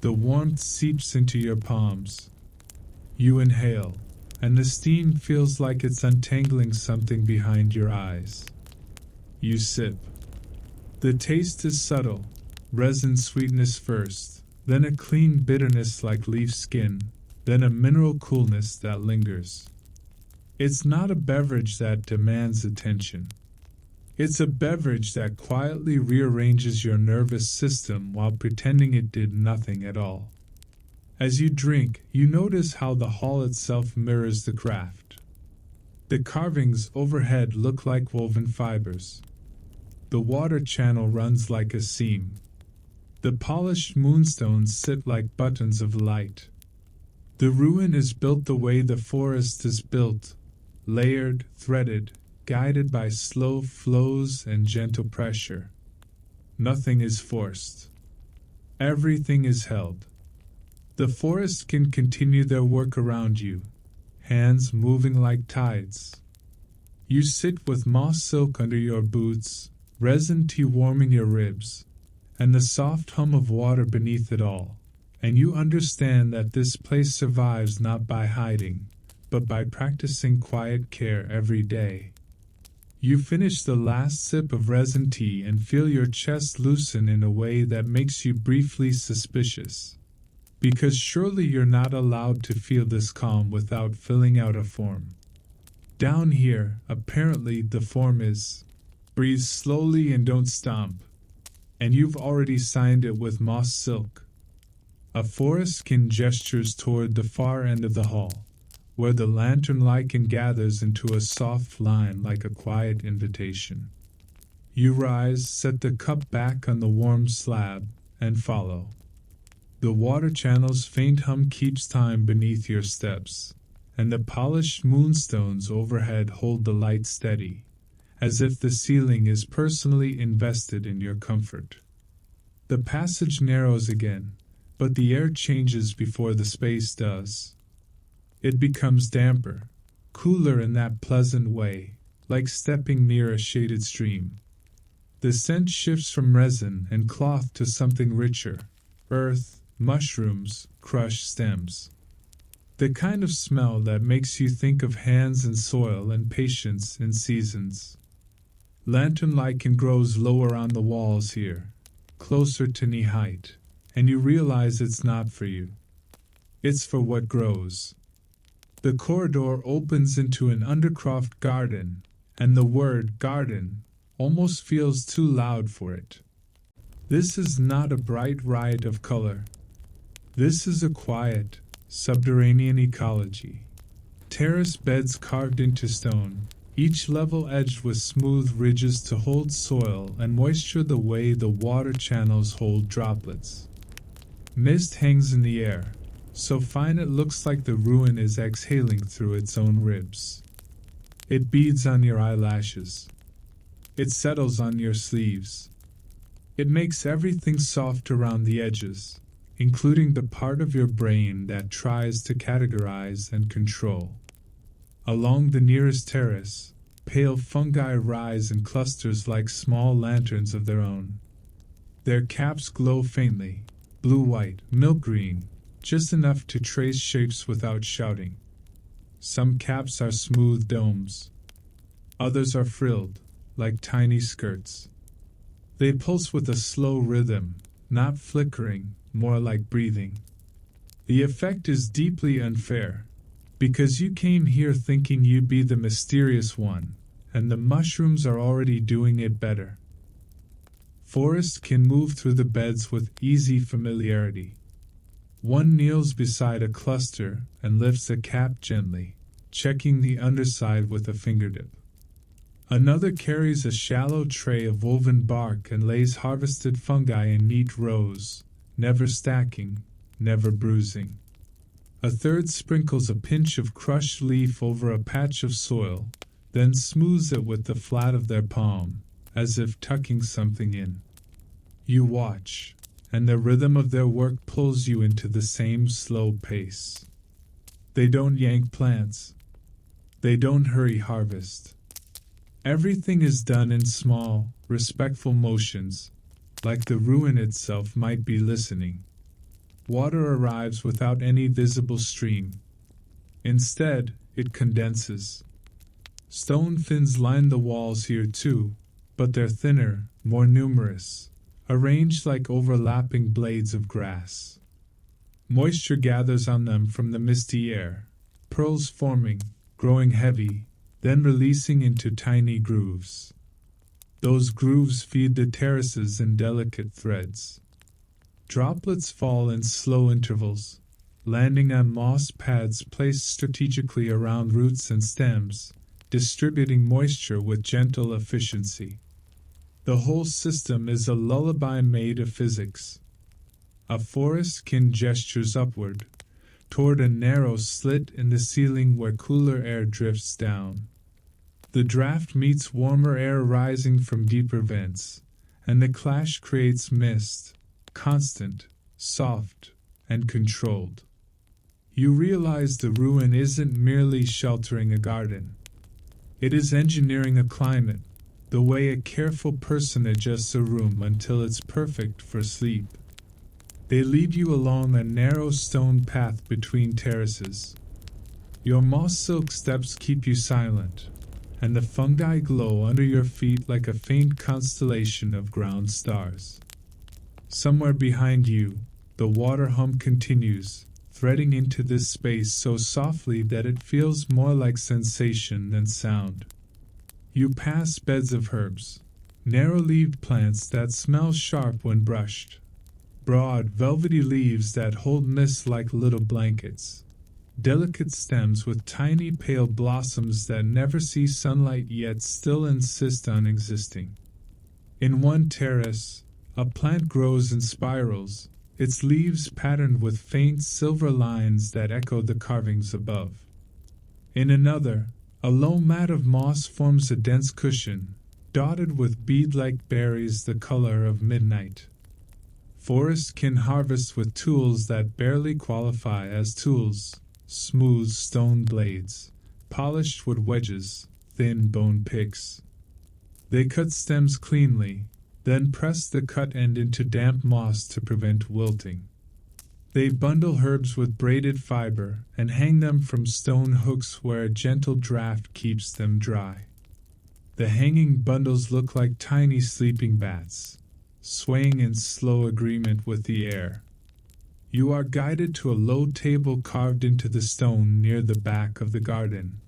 The warmth seeps into your palms. You inhale, and the steam feels like it's untangling something behind your eyes. You sip. The taste is subtle, resin sweetness first, then a clean bitterness like leaf skin, then a mineral coolness that lingers. It's not a beverage that demands attention. It's a beverage that quietly rearranges your nervous system while pretending it did nothing at all. As you drink, you notice how the hall itself mirrors the craft. The carvings overhead look like woven fibers. The water channel runs like a seam. The polished moonstones sit like buttons of light. The ruin is built the way the forest is built, layered, threaded, guided by slow flows and gentle pressure. Nothing is forced. Everything is held. The forest can continue their work around you, hands moving like tides. You sit with moss silk under your boots, resin tea warming your ribs, and the soft hum of water beneath it all, and you understand that this place survives not by hiding, but by practicing quiet care every day. You finish the last sip of resin tea and feel your chest loosen in a way that makes you briefly suspicious. Because surely you're not allowed to feel this calm without filling out a form. Down here, apparently the form is, breathe slowly and don't stomp. And you've already signed it with moss silk. A forestkin gestures toward the far end of the hall, where the lantern lichen gathers into a soft line like a quiet invitation. You rise, set the cup back on the warm slab, and follow. The water channel's faint hum keeps time beneath your steps, and the polished moonstones overhead hold the light steady, as if the ceiling is personally invested in your comfort. The passage narrows again, but the air changes before the space does. It becomes damper, cooler in that pleasant way, like stepping near a shaded stream. The scent shifts from resin and cloth to something richer: earth, mushrooms, crushed stems. The kind of smell that makes you think of hands and soil and patience in seasons. Lantern lichen grows lower on the walls here, closer to knee height, and you realize it's not for you. It's for what grows. The corridor opens into an undercroft garden, and the word garden almost feels too loud for it. This is not a bright riot of color. This is a quiet, subterranean ecology. Terrace beds carved into stone, each level edged with smooth ridges to hold soil and moisture the way the water channels hold droplets. Mist hangs in the air, so fine it looks like the ruin is exhaling through its own ribs. It beads on your eyelashes. It settles on your sleeves. It makes everything soft around the edges, including the part of your brain that tries to categorize and control. Along the nearest terrace, pale fungi rise in clusters like small lanterns of their own. Their caps glow faintly, blue-white, milk-green, just enough to trace shapes without shouting. Some caps are smooth domes. Others are frilled, like tiny skirts. They pulse with a slow rhythm, not flickering, more like breathing. The effect is deeply unfair, because you came here thinking you'd be the mysterious one, and the mushrooms are already doing it better. Forest can move through the beds with easy familiarity. One kneels beside a cluster and lifts a cap gently, checking the underside with a fingertip. Another carries a shallow tray of woven bark and lays harvested fungi in neat rows, never stacking, never bruising. A third sprinkles a pinch of crushed leaf over a patch of soil, then smooths it with the flat of their palm, as if tucking something in. You watch, and the rhythm of their work pulls you into the same slow pace. They don't yank plants. They don't hurry harvest. Everything is done in small, respectful motions, like the ruin itself might be listening. Water arrives without any visible stream. Instead, it condenses. Stone fins line the walls here too, but they're thinner, more numerous, arranged like overlapping blades of grass. Moisture gathers on them from the misty air, pearls forming, growing heavy, then releasing into tiny grooves. Those grooves feed the terraces in delicate threads. Droplets fall in slow intervals, landing on moss pads placed strategically around roots and stems, distributing moisture with gentle efficiency. The whole system is a lullaby made of physics. A forest kin gestures upward, toward a narrow slit in the ceiling where cooler air drifts down. The draft meets warmer air rising from deeper vents, and the clash creates mist, constant, soft, and controlled. You realize the ruin isn't merely sheltering a garden. It is engineering a climate, the way a careful person adjusts a room until it's perfect for sleep. They lead you along a narrow stone path between terraces. Your moss silk steps keep you silent, and the fungi glow under your feet like a faint constellation of ground stars. Somewhere behind you, the water hum continues, threading into this space so softly that it feels more like sensation than sound. You pass beds of herbs, narrow-leaved plants that smell sharp when brushed, broad, velvety leaves that hold mist like little blankets, delicate stems with tiny pale blossoms that never see sunlight yet still insist on existing. In one terrace, a plant grows in spirals, its leaves patterned with faint silver lines that echo the carvings above. In another, a low mat of moss forms a dense cushion, dotted with bead-like berries the color of midnight. Forests can harvest with tools that barely qualify as tools: smooth stone blades, polished wood wedges, thin bone picks. They cut stems cleanly, then press the cut end into damp moss to prevent wilting. They bundle herbs with braided fiber and hang them from stone hooks where a gentle draft keeps them dry. The hanging bundles look like tiny sleeping bats, swaying in slow agreement with the air. You are guided to a low table carved into the stone near the back of the garden.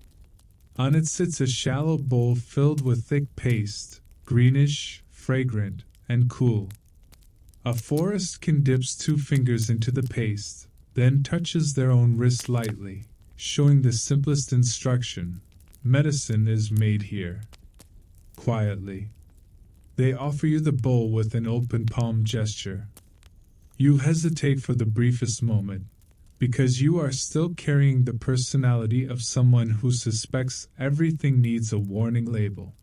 On it sits a shallow bowl filled with thick paste, greenish, fragrant, and cool. A forestkin dips 2 fingers into the paste, then touches their own wrist lightly, showing the simplest instruction: medicine is made here. Quietly, they offer you the bowl with an open palm gesture. You hesitate for the briefest moment, because you are still carrying the personality of someone who suspects everything needs a warning label.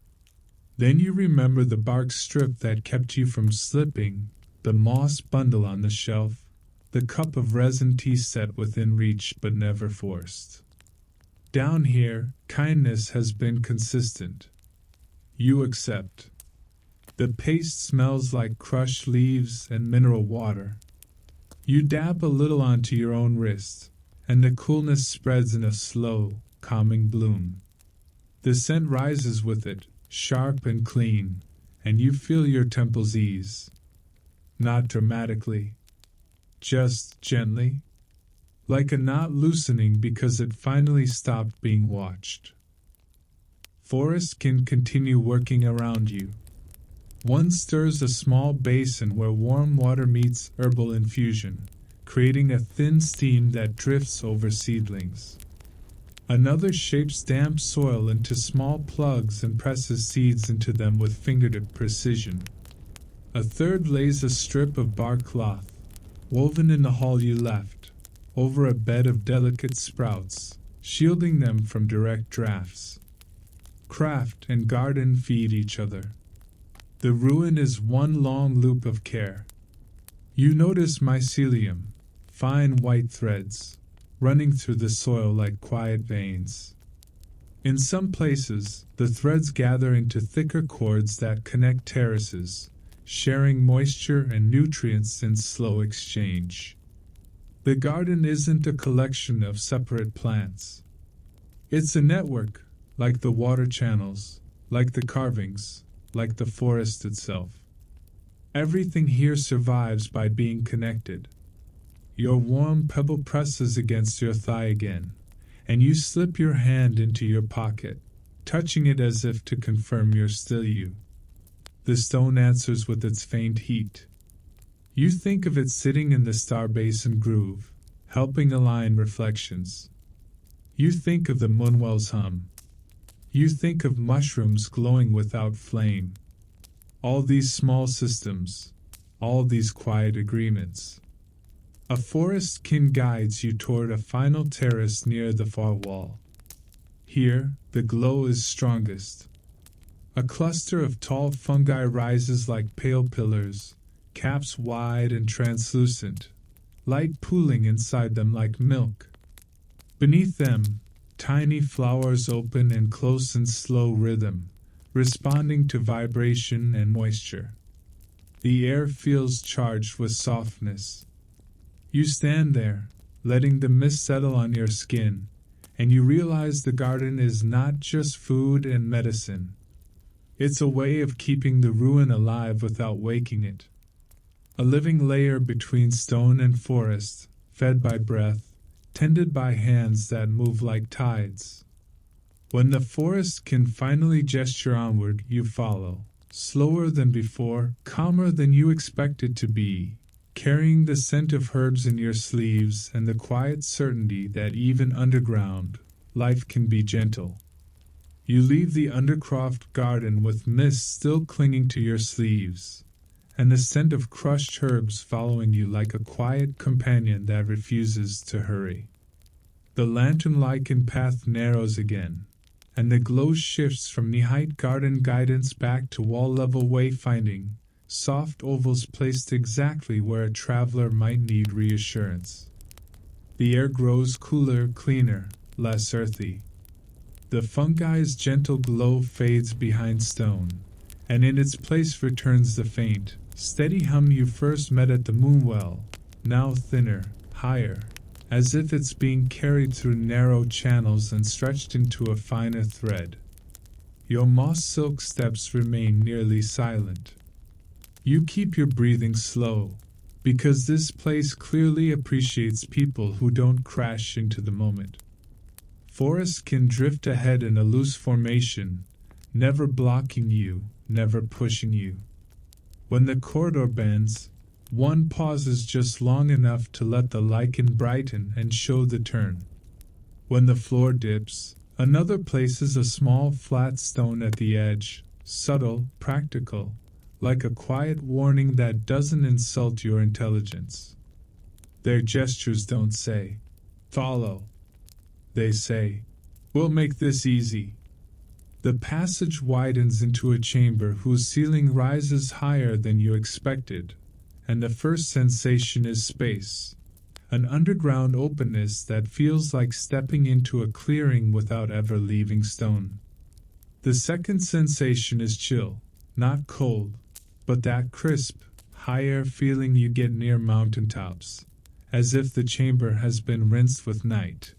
Then you remember the bark strip that kept you from slipping, the moss bundle on the shelf, the cup of resin tea set within reach but never forced. Down here, kindness has been consistent. You accept. The paste smells like crushed leaves and mineral water. You dab a little onto your own wrist, and the coolness spreads in a slow, calming bloom. The scent rises with it, sharp and clean, and you feel your temples ease. Not dramatically, just gently, like a knot loosening because it finally stopped being watched. Forest can continue working around you. One stirs a small basin where warm water meets herbal infusion, creating a thin steam that drifts over seedlings. Another shapes damp soil into small plugs and presses seeds into them with fingertip precision. A third lays a strip of bark cloth, woven in the hall you left, over a bed of delicate sprouts, shielding them from direct drafts. Craft and garden feed each other. The ruin is one long loop of care. You notice mycelium, fine white threads, running through the soil like quiet veins. In some places, the threads gather into thicker cords that connect terraces, sharing moisture and nutrients in slow exchange. The garden isn't a collection of separate plants. It's a network, like the water channels, like the carvings, like the forest itself. Everything here survives by being connected. Your warm pebble presses against your thigh again, and you slip your hand into your pocket, touching it as if to confirm you're still you. The stone answers with its faint heat. You think of it sitting in the star basin groove, helping align reflections. You think of the moonwell's hum. You think of mushrooms glowing without flame. All these small systems, all these quiet agreements. A forestkin guides you toward a final terrace near the far wall. Here, the glow is strongest. A cluster of tall fungi rises like pale pillars, caps wide and translucent, light pooling inside them like milk. Beneath them, tiny flowers open in close and slow rhythm, responding to vibration and moisture. The air feels charged with softness. You stand there, letting the mist settle on your skin, and you realize the garden is not just food and medicine. It's a way of keeping the ruin alive without waking it. A living layer between stone and forest, fed by breath, tended by hands that move like tides. When the forest can finally gesture onward, you follow, slower than before, calmer than you expected to be, carrying the scent of herbs in your sleeves and the quiet certainty that even underground, life can be gentle. You leave the undercroft garden with mist still clinging to your sleeves, and the scent of crushed herbs following you like a quiet companion that refuses to hurry. The lantern-like path narrows again, and the glow shifts from knee-height garden guidance back to wall-level wayfinding, soft ovals placed exactly where a traveler might need reassurance. The air grows cooler, cleaner, less earthy. The fungi's gentle glow fades behind stone, and in its place returns the faint, steady hum you first met at the moonwell, now thinner, higher, as if it's being carried through narrow channels and stretched into a finer thread. Your moss silk steps remain nearly silent. You keep your breathing slow, because this place clearly appreciates people who don't crash into the moment. Forests can drift ahead in a loose formation, never blocking you, never pushing you. When the corridor bends, one pauses just long enough to let the lichen brighten and show the turn. When the floor dips, another places a small flat stone at the edge, subtle, practical, like a quiet warning that doesn't insult your intelligence. Their gestures don't say, "Follow." They say, "We'll make this easy." The passage widens into a chamber whose ceiling rises higher than you expected, and the first sensation is space, an underground openness that feels like stepping into a clearing without ever leaving stone. The second sensation is chill, not cold, but that crisp, high-air feeling you get near mountaintops, as if the chamber has been rinsed with night.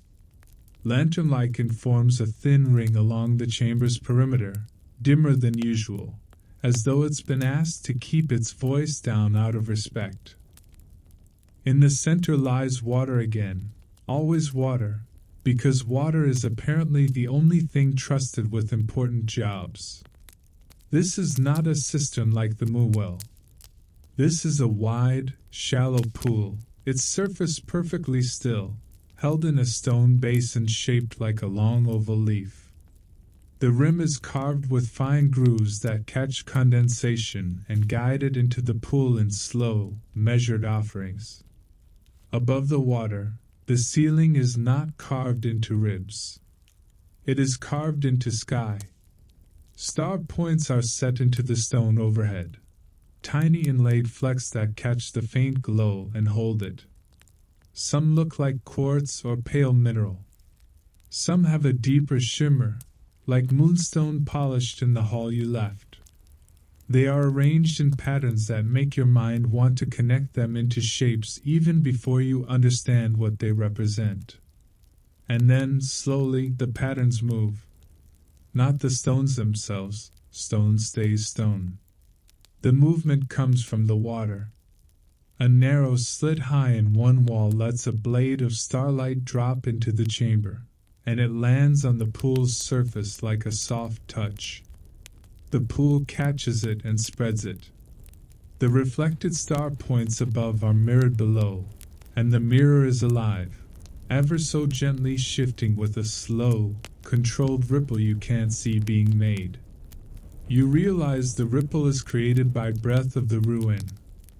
Lantern-lichen forms a thin ring along the chamber's perimeter, dimmer than usual, as though it's been asked to keep its voice down out of respect. In the center lies water again, always water, because water is apparently the only thing trusted with important jobs. This is not a cistern like the Moonwell. This is a wide, shallow pool, its surface perfectly still, held in a stone basin shaped like a long oval leaf. The rim is carved with fine grooves that catch condensation and guide it into the pool in slow, measured offerings. Above the water, the ceiling is not carved into ribs. It is carved into sky. Star points are set into the stone overhead, tiny inlaid flecks that catch the faint glow and hold it. Some look like quartz or pale mineral. Some have a deeper shimmer, like moonstone polished in the hall you left. They are arranged in patterns that make your mind want to connect them into shapes even before you understand what they represent. And then, slowly, the patterns move. Not the stones themselves, stone stays stone. The movement comes from the water. A narrow slit high in one wall lets a blade of starlight drop into the chamber, and it lands on the pool's surface like a soft touch. The pool catches it and spreads it. The reflected star points above are mirrored below, and the mirror is alive, ever so gently shifting with a slow, controlled ripple you can't see being made. You realize the ripple is created by breath of the ruin,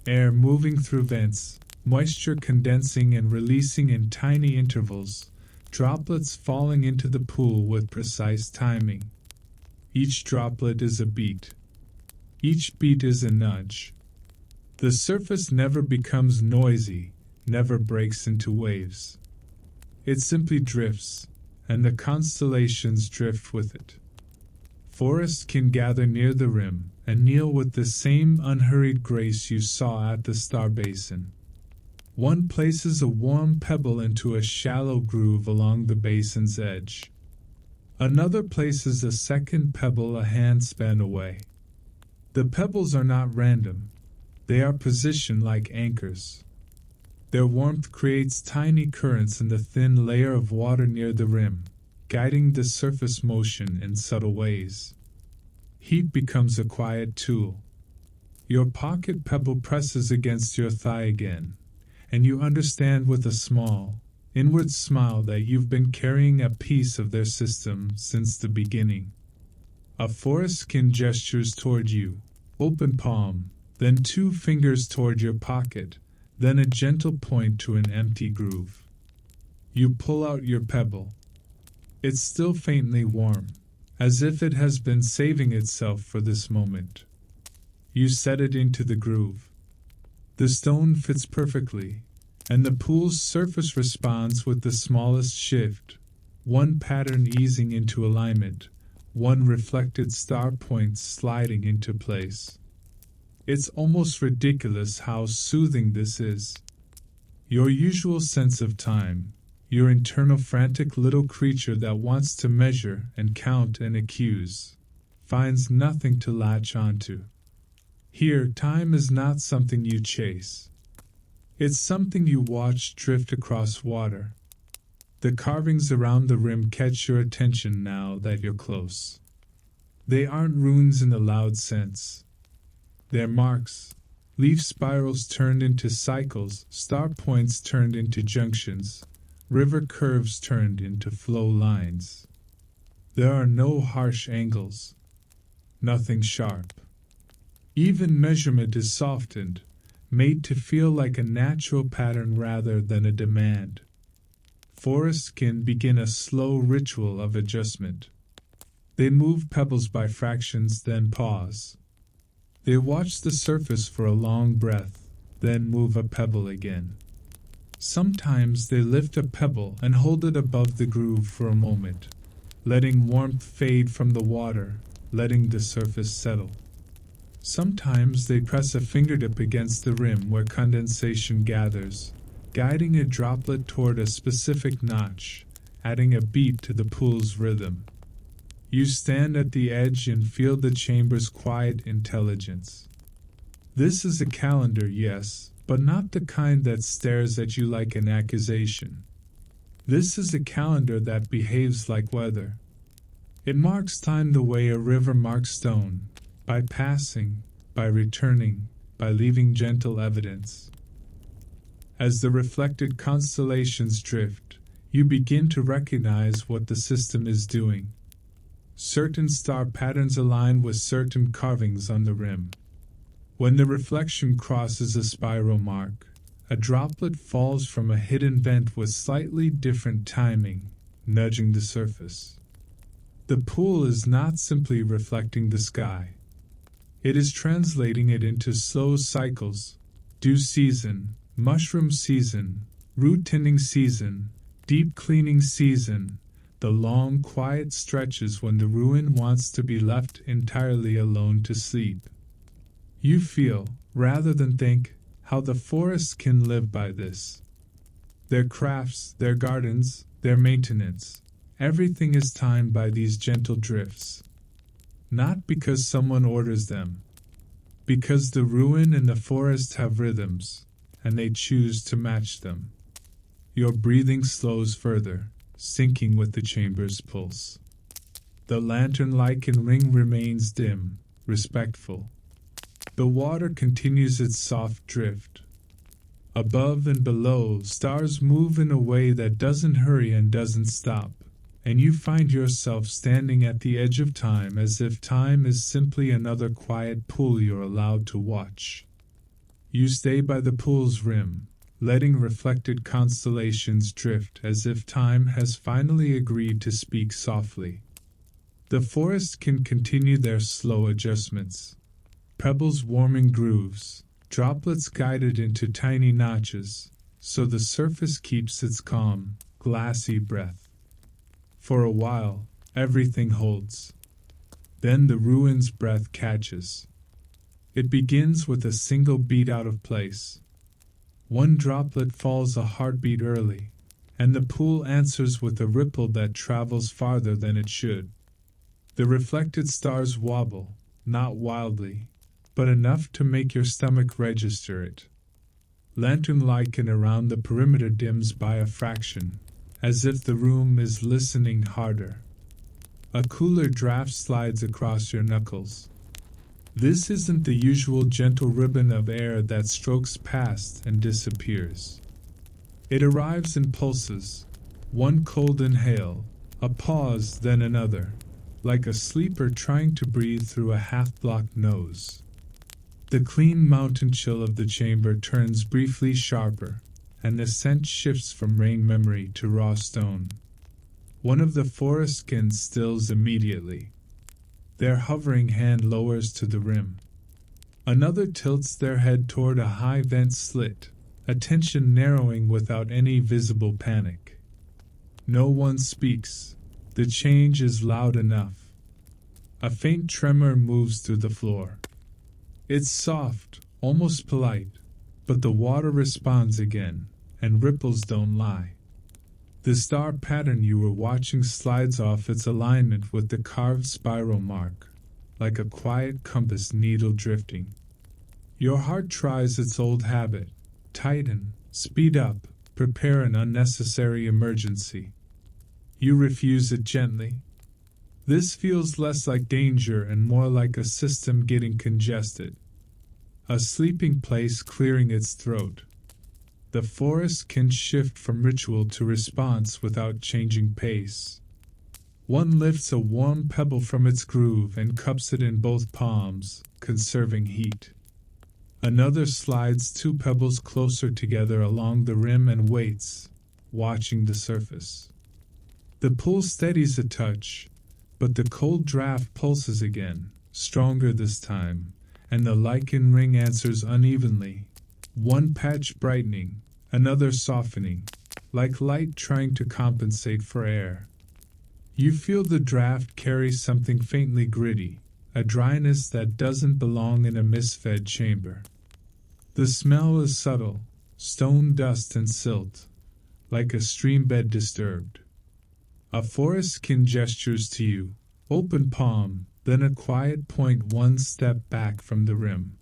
air moving through vents, moisture condensing and releasing in tiny intervals, droplets falling into the pool with precise timing. Each droplet is a beat. Each beat is a nudge. The surface never becomes noisy, never breaks into waves. It simply drifts, and the constellations drift with it. Forests can gather near the rim and kneel with the same unhurried grace you saw at the star basin. One places a warm pebble into a shallow groove along the basin's edge. Another places a second pebble a handspan away. The pebbles are not random. They are positioned like anchors. Their warmth creates tiny currents in the thin layer of water near the rim, guiding the surface motion in subtle ways. Heat becomes a quiet tool. Your pocket pebble presses against your thigh again, and you understand with a small, inward smile that you've been carrying a piece of their system since the beginning. A forest skin gestures toward you, open palm, then 2 fingers toward your pocket, then a gentle point to an empty groove. You pull out your pebble. It's still faintly warm, as if it has been saving itself for this moment. You set it into the groove. The stone fits perfectly, and the pool's surface responds with the smallest shift, one pattern easing into alignment, one reflected star point sliding into place. It's almost ridiculous how soothing this is. Your usual sense of time, your internal frantic little creature that wants to measure and count and accuse, finds nothing to latch onto. Here, time is not something you chase. It's something you watch drift across water. The carvings around the rim catch your attention now that you're close. They aren't runes in the loud sense. They're marks, leaf spirals turned into cycles, star points turned into junctions, river curves turned into flow lines. There are no harsh angles, nothing sharp. Even measurement is softened, made to feel like a natural pattern rather than a demand. Forests can begin a slow ritual of adjustment. They move pebbles by fractions, then pause. They watch the surface for a long breath, then move a pebble again. Sometimes they lift a pebble and hold it above the groove for a moment, letting warmth fade from the water, letting the surface settle. Sometimes they press a fingertip against the rim where condensation gathers, guiding a droplet toward a specific notch, adding a beat to the pool's rhythm. You stand at the edge and feel the chamber's quiet intelligence. This is a calendar, yes, but not the kind that stares at you like an accusation. This is a calendar that behaves like weather. It marks time the way a river marks stone, by passing, by returning, by leaving gentle evidence. As the reflected constellations drift, you begin to recognize what the system is doing. Certain star patterns align with certain carvings on the rim. When the reflection crosses a spiral mark, a droplet falls from a hidden vent with slightly different timing, nudging the surface. The pool is not simply reflecting the sky. It is translating it into slow cycles: dew season, mushroom season, root tending season, deep cleaning season, the long quiet stretches when the ruin wants to be left entirely alone to sleep. You feel, rather than think, how the forests can live by this. Their crafts, their gardens, their maintenance, everything is timed by these gentle drifts. Not because someone orders them, because the ruin and the forest have rhythms, and they choose to match them. Your breathing slows further, syncing with the chamber's pulse. The lantern-like ring remains dim, respectful. The water continues its soft drift. Above and below, stars move in a way that doesn't hurry and doesn't stop, and you find yourself standing at the edge of time as if time is simply another quiet pool you're allowed to watch. You stay by the pool's rim, letting reflected constellations drift as if time has finally agreed to speak softly. The forest can continue their slow adjustments. Pebbles warming grooves, droplets guided into tiny notches, so the surface keeps its calm, glassy breath. For a while, everything holds. Then the ruin's breath catches. It begins with a single beat out of place. One droplet falls a heartbeat early, and the pool answers with a ripple that travels farther than it should. The reflected stars wobble, not wildly, but enough to make your stomach register it. Lantern-like around the perimeter dims by a fraction, as if the room is listening harder. A cooler draft slides across your knuckles. This isn't the usual gentle ribbon of air that strokes past and disappears. It arrives in pulses, one cold inhale, a pause, then another, like a sleeper trying to breathe through a half-blocked nose. The clean mountain chill of the chamber turns briefly sharper, and the scent shifts from rain memory to raw stone. One of the forest skins stills immediately. Their hovering hand lowers to the rim. Another tilts their head toward a high vent slit, attention narrowing without any visible panic. No one speaks. The change is loud enough. A faint tremor moves through the floor. It's soft, almost polite, but the water responds again, and ripples don't lie. The star pattern you were watching slides off its alignment with the carved spiral mark, like a quiet compass needle drifting. Your heart tries its old habit: tighten, speed up, prepare an unnecessary emergency. You refuse it gently. This feels less like danger and more like a system getting congested. A sleeping place clearing its throat. The forest can shift from ritual to response without changing pace. One lifts a warm pebble from its groove and cups it in both palms, conserving heat. Another slides 2 pebbles closer together along the rim and waits, watching the surface. The pull steadies a touch, but the cold draft pulses again, stronger this time, and the lichen ring answers unevenly, one patch brightening, another softening, like light trying to compensate for air. You feel the draft carry something faintly gritty, a dryness that doesn't belong in a misfed chamber. The smell is subtle, stone dust and silt, like a stream bed disturbed. A forest skin gestures to you, open palm, then a quiet point 1 step back from the rim.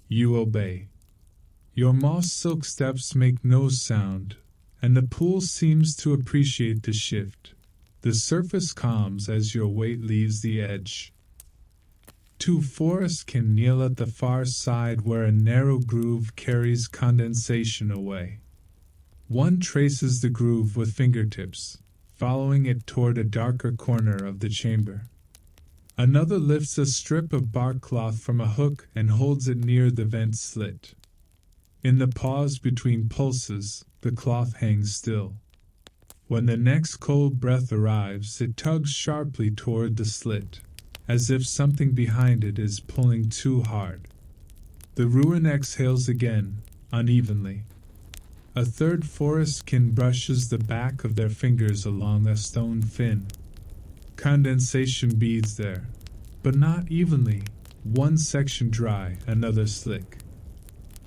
You obey. Your moss silk steps make no sound, and the pool seems to appreciate the shift. The surface calms as your weight leaves the edge. 2 forests can kneel at the far side where a narrow groove carries condensation away. One traces the groove with fingertips, following it toward a darker corner of the chamber. Another lifts a strip of bark cloth from a hook and holds it near the vent slit. In the pause between pulses, the cloth hangs still. When the next cold breath arrives, it tugs sharply toward the slit, as if something behind it is pulling too hard. The ruin exhales again, unevenly. A third forest skin brushes the back of their fingers along a stone fin. Condensation beads there, but not evenly, one section dry, another slick.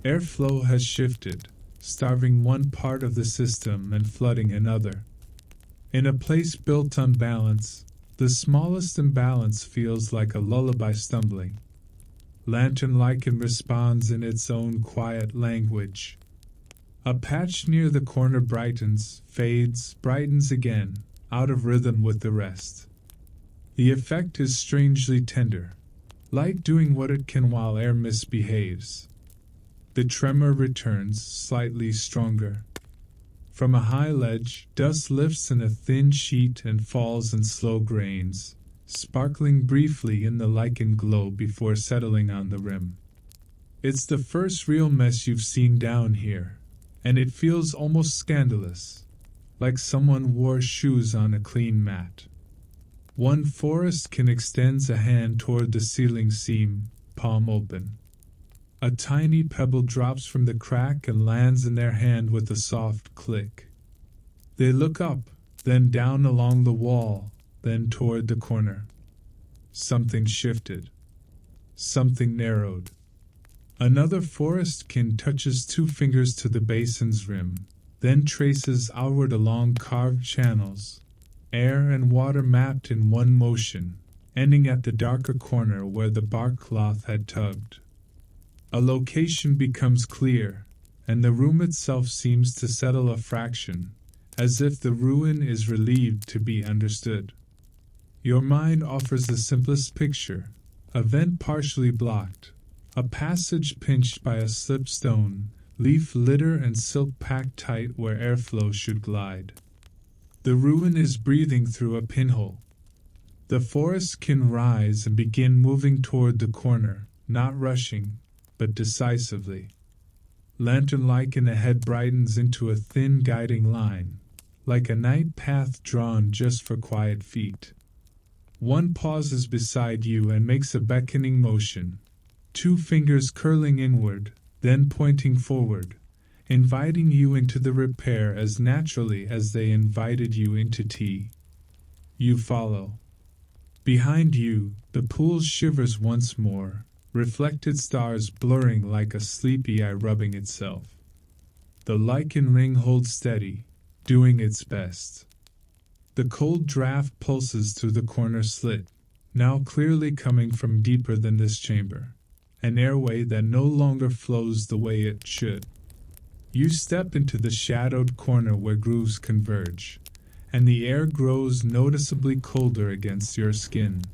Airflow has shifted, starving one part of the system and flooding another. In a place built on balance, the smallest imbalance feels like a lullaby stumbling. Lantern lichen responds in its own quiet language. A patch near the corner brightens, fades, brightens again, out of rhythm with the rest. The effect is strangely tender, light doing what it can while air misbehaves. The tremor returns, slightly stronger. From a high ledge, dust lifts in a thin sheet and falls in slow grains, sparkling briefly in the lichen glow before settling on the rim. It's the first real mess you've seen down here, and it feels almost scandalous, like someone wore shoes on a clean mat. One forest can extends a hand toward the ceiling seam, palm open. A tiny pebble drops from the crack and lands in their hand with a soft click. They look up, then down along the wall, then toward the corner. Something shifted. Something narrowed. Another forest kin touches 2 fingers to the basin's rim, then traces outward along carved channels, air and water mapped in one motion, ending at the darker corner where the bark cloth had tugged. A location becomes clear, and the room itself seems to settle a fraction, as if the ruin is relieved to be understood. Your mind offers the simplest picture: a vent partially blocked, a passage pinched by a slip stone, leaf litter and silk packed tight where airflow should glide. The ruin is breathing through a pinhole. The forest can rise and begin moving toward the corner, not rushing, but decisively. Lantern-like in the head brightens into a thin guiding line, like a night path drawn just for quiet feet. One pauses beside you and makes a beckoning motion, 2 fingers curling inward, then pointing forward, inviting you into the repair as naturally as they invited you into tea. You follow. Behind you, the pool shivers once more, reflected stars blurring like a sleepy eye rubbing itself. The lichen ring holds steady, doing its best. The cold draft pulses through the corner slit, now clearly coming from deeper than this chamber, an airway that no longer flows the way it should. You step into the shadowed corner where grooves converge, and the air grows noticeably colder against your skin.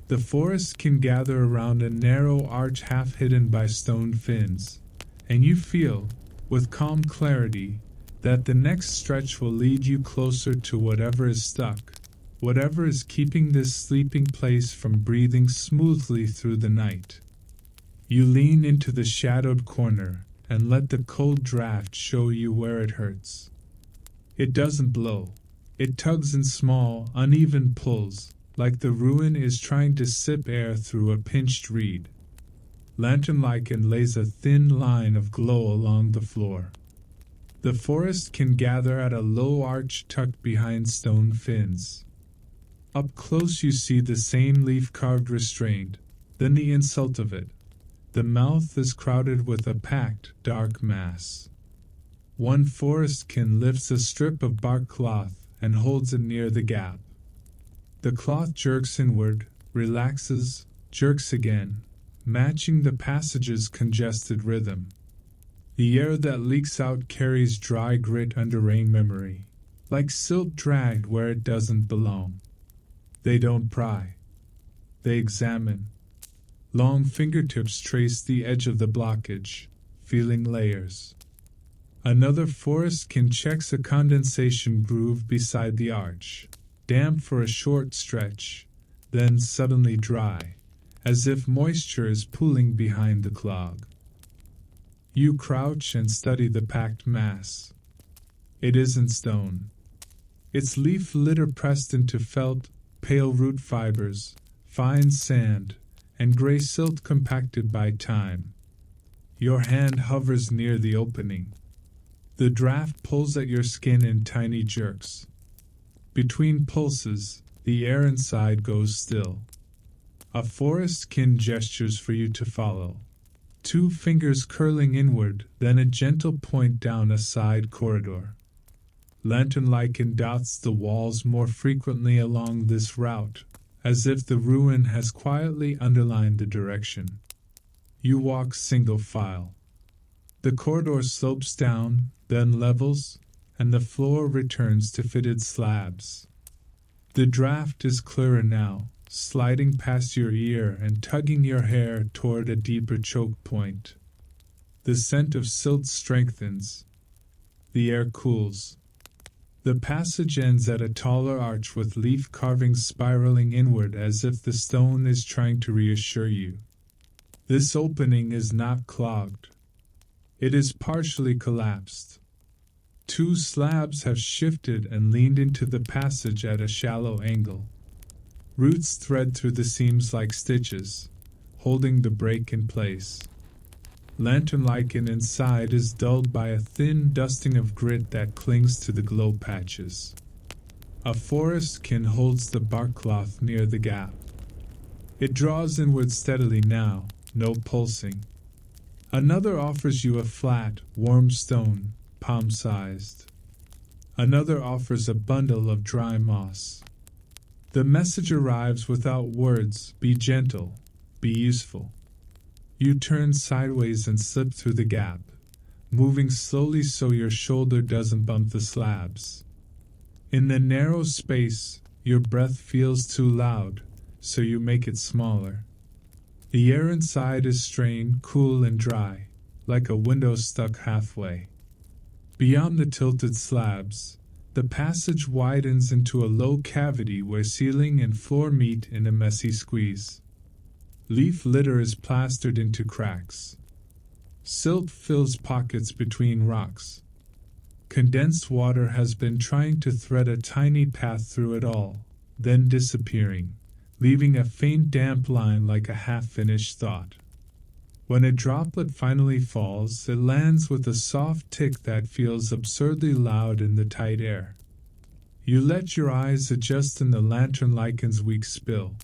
The forest can gather around a narrow arch half hidden by stone fins, and you feel, with calm clarity, that the next stretch will lead you closer to whatever is stuck, whatever is keeping this sleeping place from breathing smoothly through the night. You lean into the shadowed corner and let the cold draft show you where it hurts. It doesn't blow. It tugs in small, uneven pulls, like the ruin is trying to sip air through a pinched reed. Lantern lichen lays a thin line of glow along the floor. The forest can gather at a low arch tucked behind stone fins. Up close you see the same leaf carved restraint, then the insult of it. The mouth is crowded with a packed, dark mass. One forestkin lifts a strip of bark cloth and holds it near the gap. The cloth jerks inward, relaxes, jerks again, matching the passage's congested rhythm. The air that leaks out carries dry grit under rain memory, like silt dragged where it doesn't belong. They don't pry. They examine. Long fingertips trace the edge of the blockage, feeling layers. Another forestkin checks a condensation groove beside the arch, damp for a short stretch, then suddenly dry, as if moisture is pooling behind the clog. You crouch and study the packed mass. It isn't stone. It's leaf litter pressed into felt, pale root fibers, fine sand, and gray silt compacted by time. Your hand hovers near the opening. The draft pulls at your skin in tiny jerks. Between pulses, the air inside goes still. A forestkin gestures for you to follow. 2 fingers curling inward, then a gentle point down a side corridor. Lantern lichen dots the walls more frequently along this route, as if the ruin has quietly underlined the direction. You walk single file. The corridor slopes down, then levels, and the floor returns to fitted slabs. The draft is clearer now, sliding past your ear and tugging your hair toward a deeper choke point. The scent of silt strengthens. The air cools. The passage ends at a taller arch with leaf carvings spiraling inward as if the stone is trying to reassure you. This opening is not clogged. It is partially collapsed. 2 slabs have shifted and leaned into the passage at a shallow angle. Roots thread through the seams like stitches, holding the break in place. Lantern lichen inside is dulled by a thin dusting of grit that clings to the glow patches. A forestkin holds the bark cloth near the gap. It draws inward steadily now, no pulsing. Another offers you a flat, warm stone, palm-sized. Another offers a bundle of dry moss. The message arrives without words: be gentle, be useful. You turn sideways and slip through the gap, moving slowly so your shoulder doesn't bump the slabs. In the narrow space, your breath feels too loud, so you make it smaller. The air inside is strained, cool and dry, like a window stuck halfway. Beyond the tilted slabs, the passage widens into a low cavity where ceiling and floor meet in a messy squeeze. Leaf litter is plastered into cracks. Silt fills pockets between rocks. Condensed water has been trying to thread a tiny path through it all, then disappearing, leaving a faint damp line like a half-finished thought. When a droplet finally falls, it lands with a soft tick that feels absurdly loud in the tight air. You let your eyes adjust in the lantern liken's weak spill.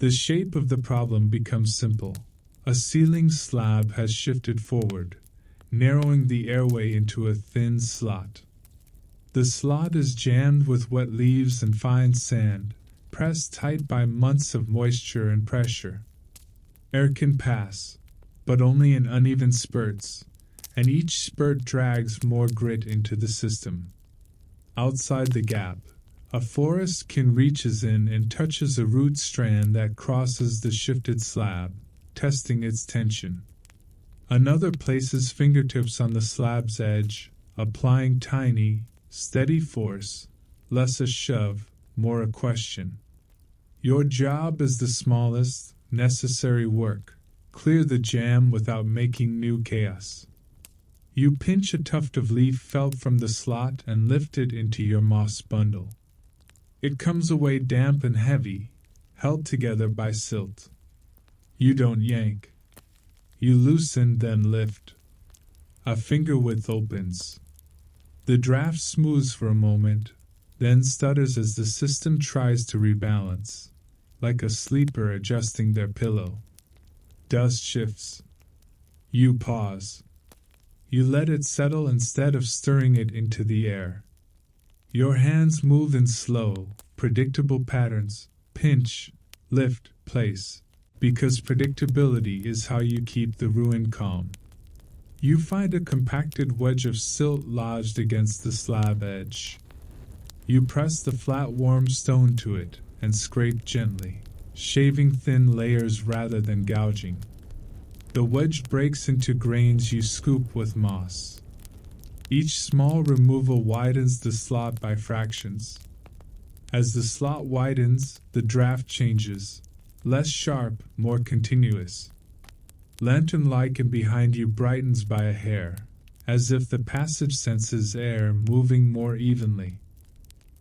The shape of the problem becomes simple. A ceiling slab has shifted forward, narrowing the airway into a thin slot. The slot is jammed with wet leaves and fine sand, pressed tight by months of moisture and pressure. Air can pass, but only in uneven spurts, and each spurt drags more grit into the system. Outside the gap, a forest kin reaches in and touches a root strand that crosses the shifted slab, testing its tension. Another places fingertips on the slab's edge, applying tiny, steady force, less a shove, more a question. Your job is the smallest, necessary work. Clear the jam without making new chaos. You pinch a tuft of leaf felt from the slot and lift it into your moss bundle. It comes away damp and heavy, held together by silt. You don't yank. You loosen, then lift. A finger width opens. The draft smooths for a moment, then stutters as the system tries to rebalance, like a sleeper adjusting their pillow. Dust shifts. You pause. You let it settle instead of stirring it into the air. Your hands move in slow, predictable patterns, pinch, lift, place, because predictability is how you keep the ruin calm. You find a compacted wedge of silt lodged against the slab edge. You press the flat warm stone to it and scrape gently, shaving thin layers rather than gouging. The wedge breaks into grains you scoop with moss. Each small removal widens the slot by fractions. As the slot widens, the draft changes, less sharp, more continuous. Lantern lichen behind you brightens by a hair, as if the passage senses air moving more evenly.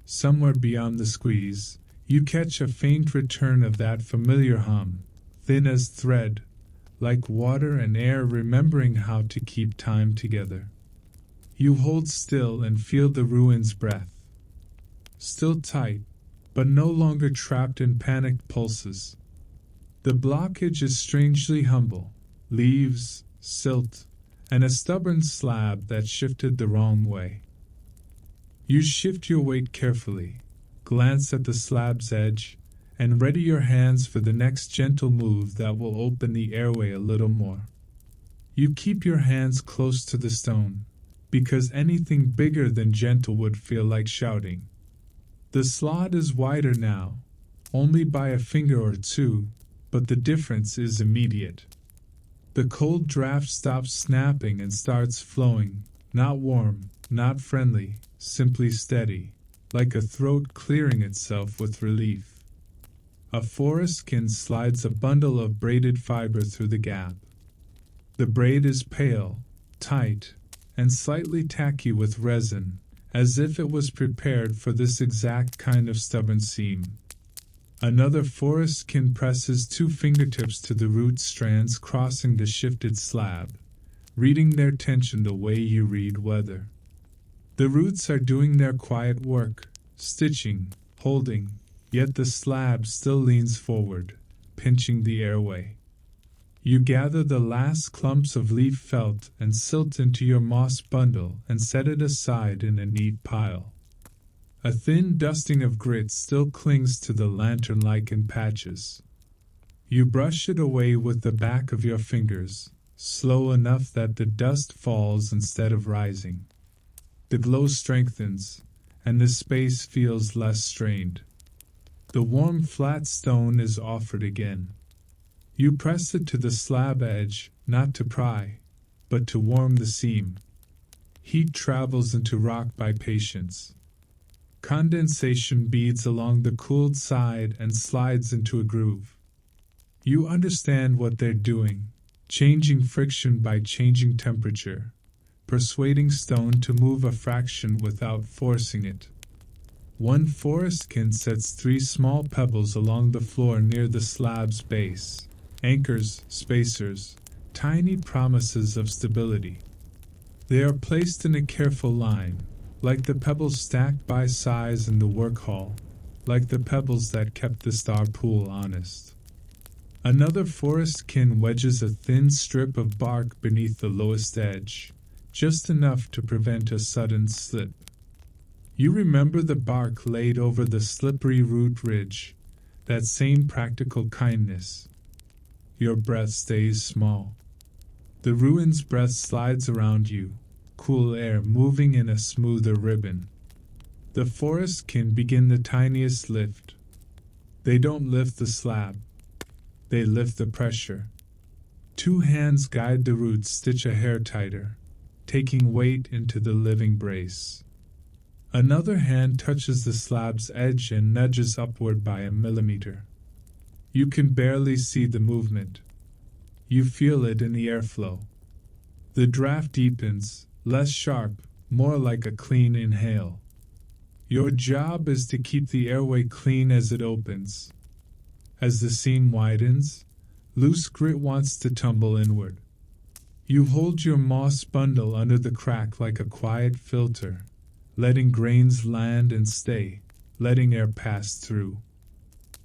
Somewhere beyond the squeeze, you catch a faint return of that familiar hum, thin as thread, like water and air remembering how to keep time together. You hold still and feel the ruin's breath. Still tight, but no longer trapped in panicked pulses. The blockage is strangely humble. Leaves, silt, and a stubborn slab that shifted the wrong way. You shift your weight carefully, glance at the slab's edge, and ready your hands for the next gentle move that will open the airway a little more. You keep your hands close to the stone, because anything bigger than gentle would feel like shouting. The slot is wider now, only by a finger or two, but the difference is immediate. The cold draft stops snapping and starts flowing, not warm, not friendly, simply steady, like a throat clearing itself with relief. A forest kin slides a bundle of braided fiber through the gap. The braid is pale, tight, and slightly tacky with resin, as if it was prepared for this exact kind of stubborn seam. Another forest kin presses 2 fingertips to the root strands crossing the shifted slab, reading their tension the way you read weather. The roots are doing their quiet work, stitching, holding, yet the slab still leans forward, pinching the airway. You gather the last clumps of leaf felt and silt into your moss bundle and set it aside in a neat pile. A thin dusting of grit still clings to the lantern lichen patches. You brush it away with the back of your fingers, slow enough that the dust falls instead of rising. The glow strengthens, and the space feels less strained. The warm flat stone is offered again. You press it to the slab edge, not to pry, but to warm the seam. Heat travels into rock by patience. Condensation beads along the cooled side and slides into a groove. You understand what they're doing, changing friction by changing temperature, persuading stone to move a fraction without forcing it. One forest kin sets 3 small pebbles along the floor near the slab's base, anchors, spacers, tiny promises of stability. They are placed in a careful line, like the pebbles stacked by size in the work hall, like the pebbles that kept the star pool honest. Another forest kin wedges a thin strip of bark beneath the lowest edge, just enough to prevent a sudden slip. You remember the bark laid over the slippery root ridge, that same practical kindness. Your breath stays small. The ruin's breath slides around you, cool air moving in a smoother ribbon. The forest kin begin the tiniest lift. They don't lift the slab. They lift the pressure. 2 hands guide the roots stitch a hair tighter, taking weight into the living brace. Another hand touches the slab's edge and nudges upward by a millimeter. You can barely see the movement. You feel it in the airflow. The draft deepens, less sharp, more like a clean inhale. Your job is to keep the airway clean as it opens. As the seam widens, loose grit wants to tumble inward. You hold your moss bundle under the crack like a quiet filter, letting grains land and stay, letting air pass through.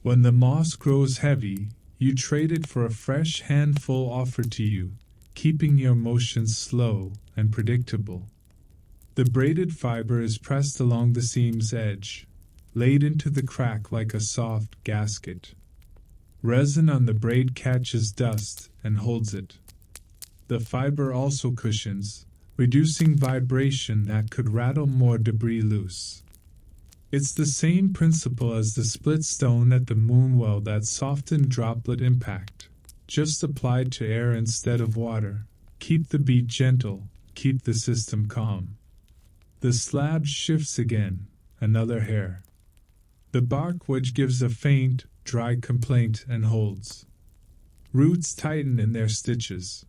When the moss grows heavy, you trade it for a fresh handful offered to you, keeping your motions slow and predictable. The braided fiber is pressed along the seam's edge, laid into the crack like a soft gasket. Resin on the braid catches dust and holds it. The fiber also cushions, reducing vibration that could rattle more debris loose. It's the same principle as the split stone at the moonwell, that softened droplet impact, just applied to air instead of water. Keep the beat gentle, keep the system calm. The slab shifts again, another hair. The bark wedge gives a faint, dry complaint and holds. Roots tighten in their stitches.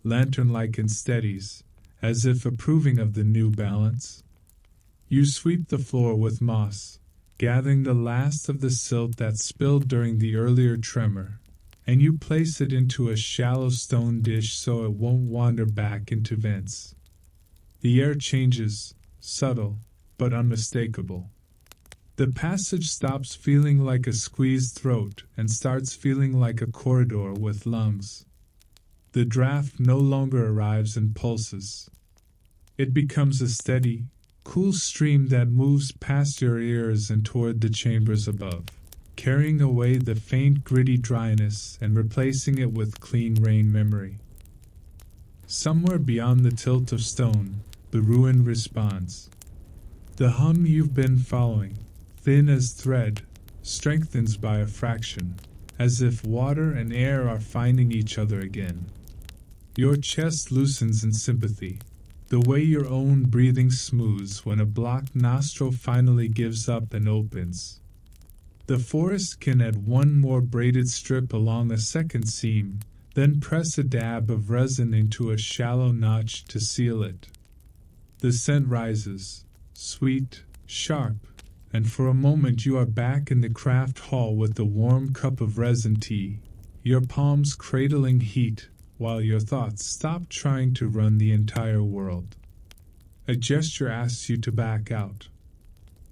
Lantern-like and steadies, as if approving of the new balance. You sweep the floor with moss, gathering the last of the silt that spilled during the earlier tremor, and you place it into a shallow stone dish so it won't wander back into vents. The air changes, subtle, but unmistakable. The passage stops feeling like a squeezed throat and starts feeling like a corridor with lungs. The draft no longer arrives in pulses. It becomes a steady, cool stream that moves past your ears and toward the chambers above, carrying away the faint gritty dryness and replacing it with clean rain memory. Somewhere beyond the tilt of stone, the ruin responds. The hum you've been following, thin as thread, strengthens by a fraction, as if water and air are finding each other again. Your chest loosens in sympathy, the way your own breathing smooths when a blocked nostril finally gives up and opens. The forest can add one more braided strip along a second seam, then press a dab of resin into a shallow notch to seal it. The scent rises, sweet, sharp, and for a moment you are back in the craft hall with the warm cup of resin tea, your palms cradling heat, while your thoughts stop trying to run the entire world. A gesture asks you to back out.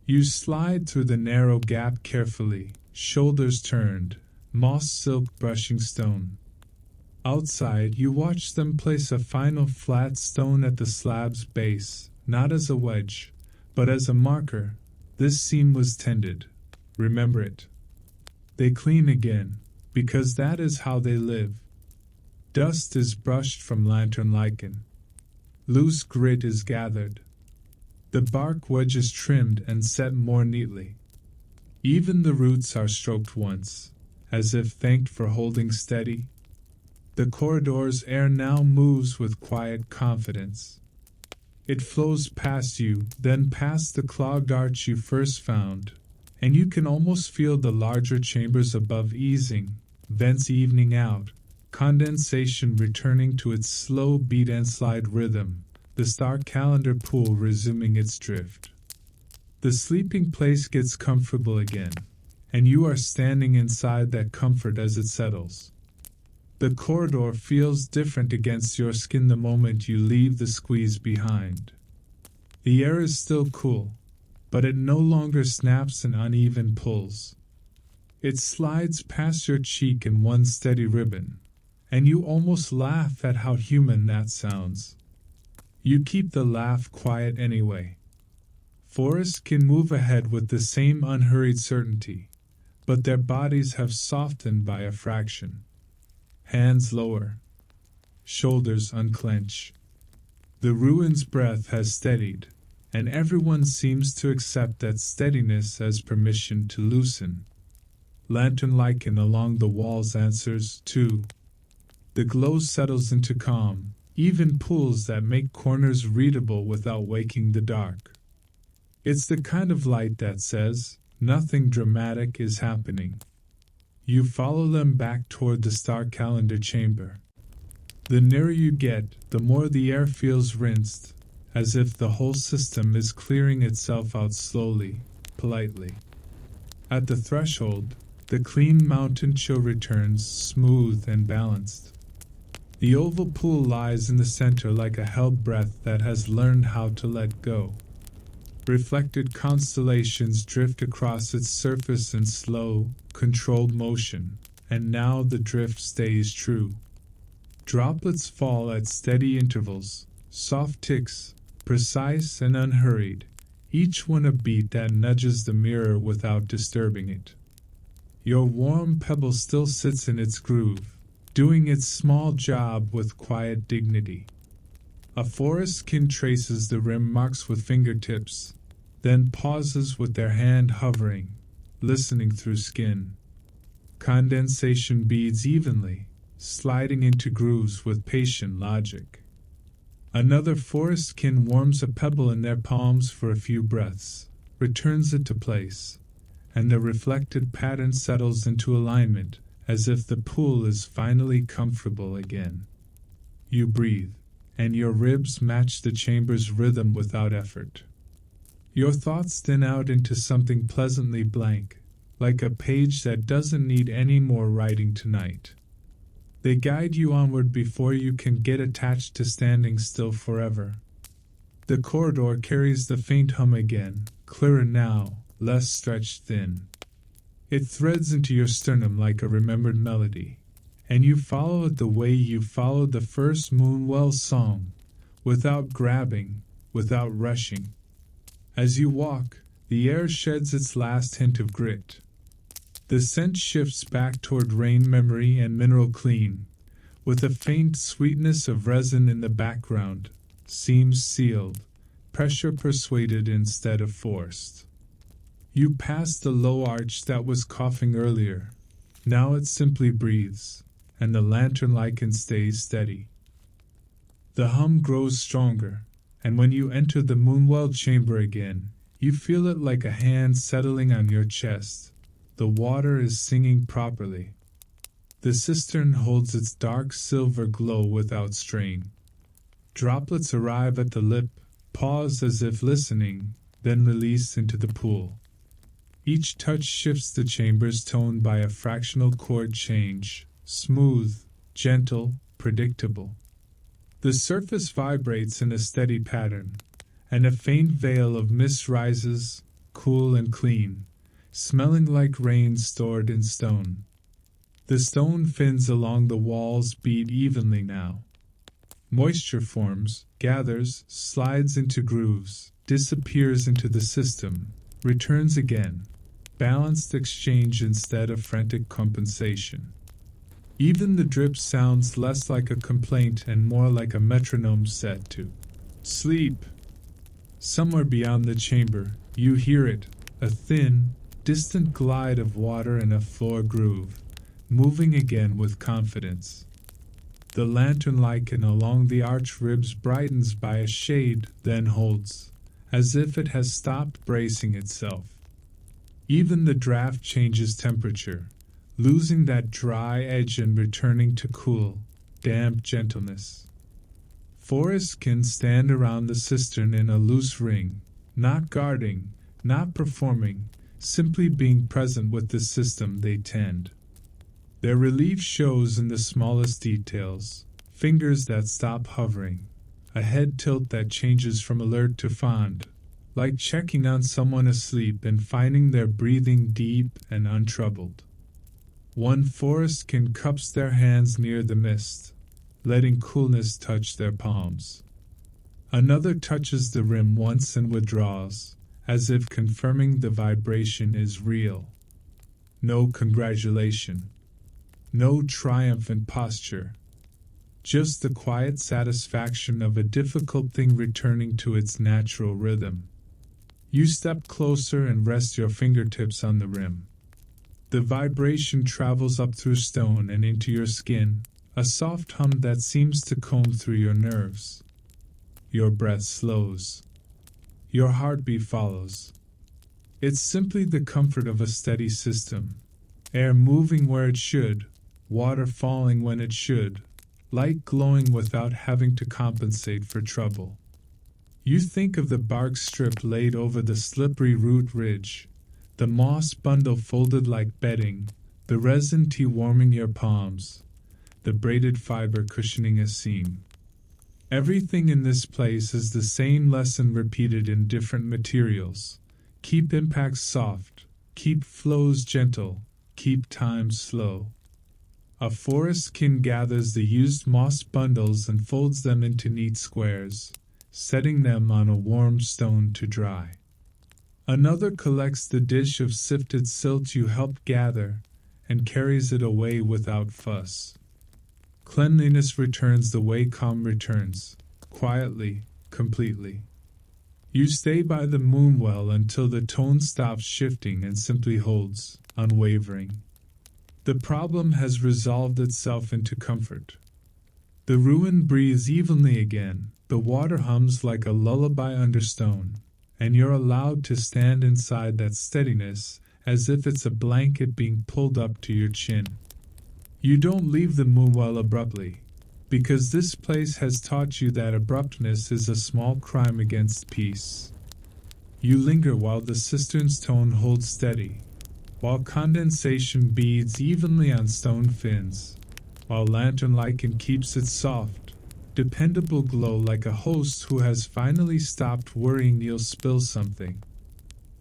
You slide through the narrow gap carefully, shoulders turned, moss silk brushing stone. Outside, you watch them place a final flat stone at the slab's base, not as a wedge, but as a marker. This seam was tended. Remember it. They clean again, because that is how they live. Dust is brushed from lantern lichen. Loose grit is gathered. The bark wedge is trimmed and set more neatly. Even the roots are stroked once, as if thanked for holding steady. The corridor's air now moves with quiet confidence. It flows past you, then past the clogged arch you first found, and you can almost feel the larger chambers above easing, vents evening out, condensation returning to its slow beat and slide rhythm, the star calendar pool resuming its drift. The sleeping place gets comfortable again, and you are standing inside that comfort as it settles. The corridor feels different against your skin the moment you leave the squeeze behind. The air is still cool, but it no longer snaps in uneven pulls. It slides past your cheek in one steady ribbon, and you almost laugh at how human that sounds. You keep the laugh quiet anyway. Forests can move ahead with the same unhurried certainty, but their bodies have softened by a fraction. Hands lower, shoulders unclench. The ruin's breath has steadied, and everyone seems to accept that steadiness as permission to loosen. Lantern lichen along the walls answers, too. The glow settles into calm, even pools that make corners readable without waking the dark. It's the kind of light that says, nothing dramatic is happening. You follow them back toward the star calendar chamber. The nearer you get, the more the air feels rinsed, as if the whole system is clearing itself out slowly, politely. At the threshold, the clean mountain chill returns, smooth and balanced. The oval pool lies in the center like a held breath that has learned how to let go. Reflected constellations drift across its surface in slow, controlled motion, and now the drift stays true. Droplets fall at steady intervals, soft ticks, precise and unhurried, each one a beat that nudges the mirror without disturbing it. Your warm pebble still sits in its groove, doing its small job with quiet dignity. A forest skin traces the rim marks with fingertips, then pauses with their hand hovering, listening through skin. Condensation beads evenly, sliding into grooves with patient logic. Another forest skin warms a pebble in their palms for a few breaths, returns it to place, and the reflected pattern settles into alignment, as if the pool is finally comfortable again. You breathe, and your ribs match the chamber's rhythm without effort. Your thoughts thin out into something pleasantly blank, like a page that doesn't need any more writing tonight. They guide you onward before you can get attached to standing still forever. The corridor carries the faint hum again, clearer now, less stretched thin. It threads into your sternum like a remembered melody, and you follow it the way you followed the first Moonwell song, without grabbing, without rushing. As you walk, the air sheds its last hint of grit. The scent shifts back toward rain memory and mineral clean, with a faint sweetness of resin in the background, seams sealed, pressure persuaded instead of forced. You pass the low arch that was coughing earlier. Now it simply breathes, and the lantern lichen stays steady. The hum grows stronger, and when you enter the Moonwell chamber again, you feel it like a hand settling on your chest. The water is singing properly. The cistern holds its dark silver glow without strain. Droplets arrive at the lip, pause as if listening, then release into the pool. Each touch shifts the chamber's tone by a fractional chord change, smooth, gentle, predictable. The surface vibrates in a steady pattern, and a faint veil of mist rises, cool and clean, smelling like rain stored in stone. The stone fins along the walls beat evenly now. Moisture forms, gathers, slides into grooves, disappears into the system, returns again. Balanced exchange instead of frantic compensation. Even the drip sounds less like a complaint and more like a metronome set to sleep. Somewhere beyond the chamber, you hear it, a thin, distant glide of water in a floor groove, moving again with confidence. The lantern lichen along the arch ribs brightens by a shade, then holds, as if it has stopped bracing itself. Even the draft changes temperature, losing that dry edge and returning to cool, damp gentleness. Forests can stand around the cistern in a loose ring, not guarding, not performing, simply being present with the system they tend. Their relief shows in the smallest details: fingers that stop hovering, a head tilt that changes from alert to fond, like checking on someone asleep and finding they're breathing deep and untroubled. One forest can cups their hands near the mist, letting coolness touch their palms. Another touches the rim once and withdraws, as if confirming the vibration is real. No congratulation. No triumphant posture. Just the quiet satisfaction of a difficult thing returning to its natural rhythm. You step closer and rest your fingertips on the rim. The vibration travels up through stone and into your skin, a soft hum that seems to comb through your nerves. Your breath slows. Your heartbeat follows. It's simply the comfort of a steady system. Air moving where it should, water falling when it should, light glowing without having to compensate for trouble. You think of the bark strip laid over the slippery root ridge, the moss bundle folded like bedding, the resin tea warming your palms, the braided fiber cushioning a seam. Everything in this place is the same lesson repeated in different materials. Keep impacts soft, keep flows gentle, keep time slow. A forest kin gathers the used moss bundles and folds them into neat squares, setting them on a warm stone to dry. Another collects the dish of sifted silt you helped gather and carries it away without fuss. Cleanliness returns the way calm returns, quietly, completely. You stay by the moonwell until the tone stops shifting and simply holds, unwavering. The problem has resolved itself into comfort. The ruin breathes evenly again, the water hums like a lullaby under stone, and you're allowed to stand inside that steadiness as if it's a blanket being pulled up to your chin. You don't leave the moonwell abruptly, because this place has taught you that abruptness is a small crime against peace. You linger while the cistern's tone holds steady, while condensation beads evenly on stone fins, while lantern lichen keeps its soft, dependable glow like a host who has finally stopped worrying you'll spill something.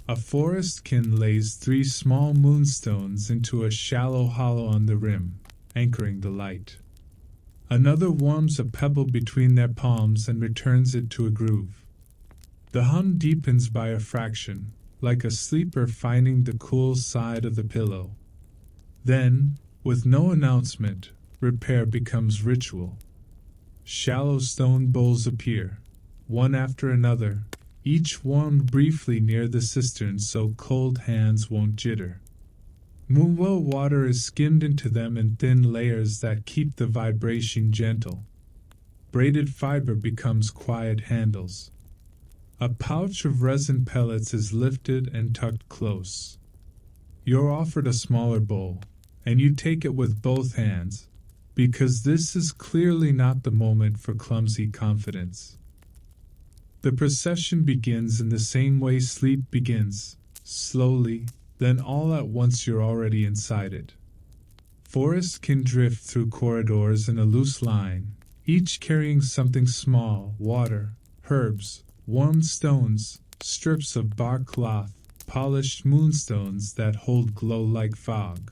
A forest kin lays 3 small moonstones into a shallow hollow on the rim, anchoring the light. Another warms a pebble between their palms and returns it to a groove. The hum deepens by a fraction, like a sleeper finding the cool side of the pillow. Then, with no announcement, repair becomes ritual. Shallow stone bowls appear, one after another, each warmed briefly near the cistern so cold hands won't jitter. Moonwell water is skimmed into them in thin layers that keep the vibration gentle. Braided fiber becomes quiet handles. A pouch of resin pellets is lifted and tucked close. You're offered a smaller bowl, and you take it with both hands, because this is clearly not the moment for clumsy confidence. The procession begins in the same way sleep begins, slowly, then all at once you're already inside it. Forests can drift through corridors in a loose line, each carrying something small: water, herbs, warmed stones, strips of bark cloth, polished moonstones that hold glow like fog.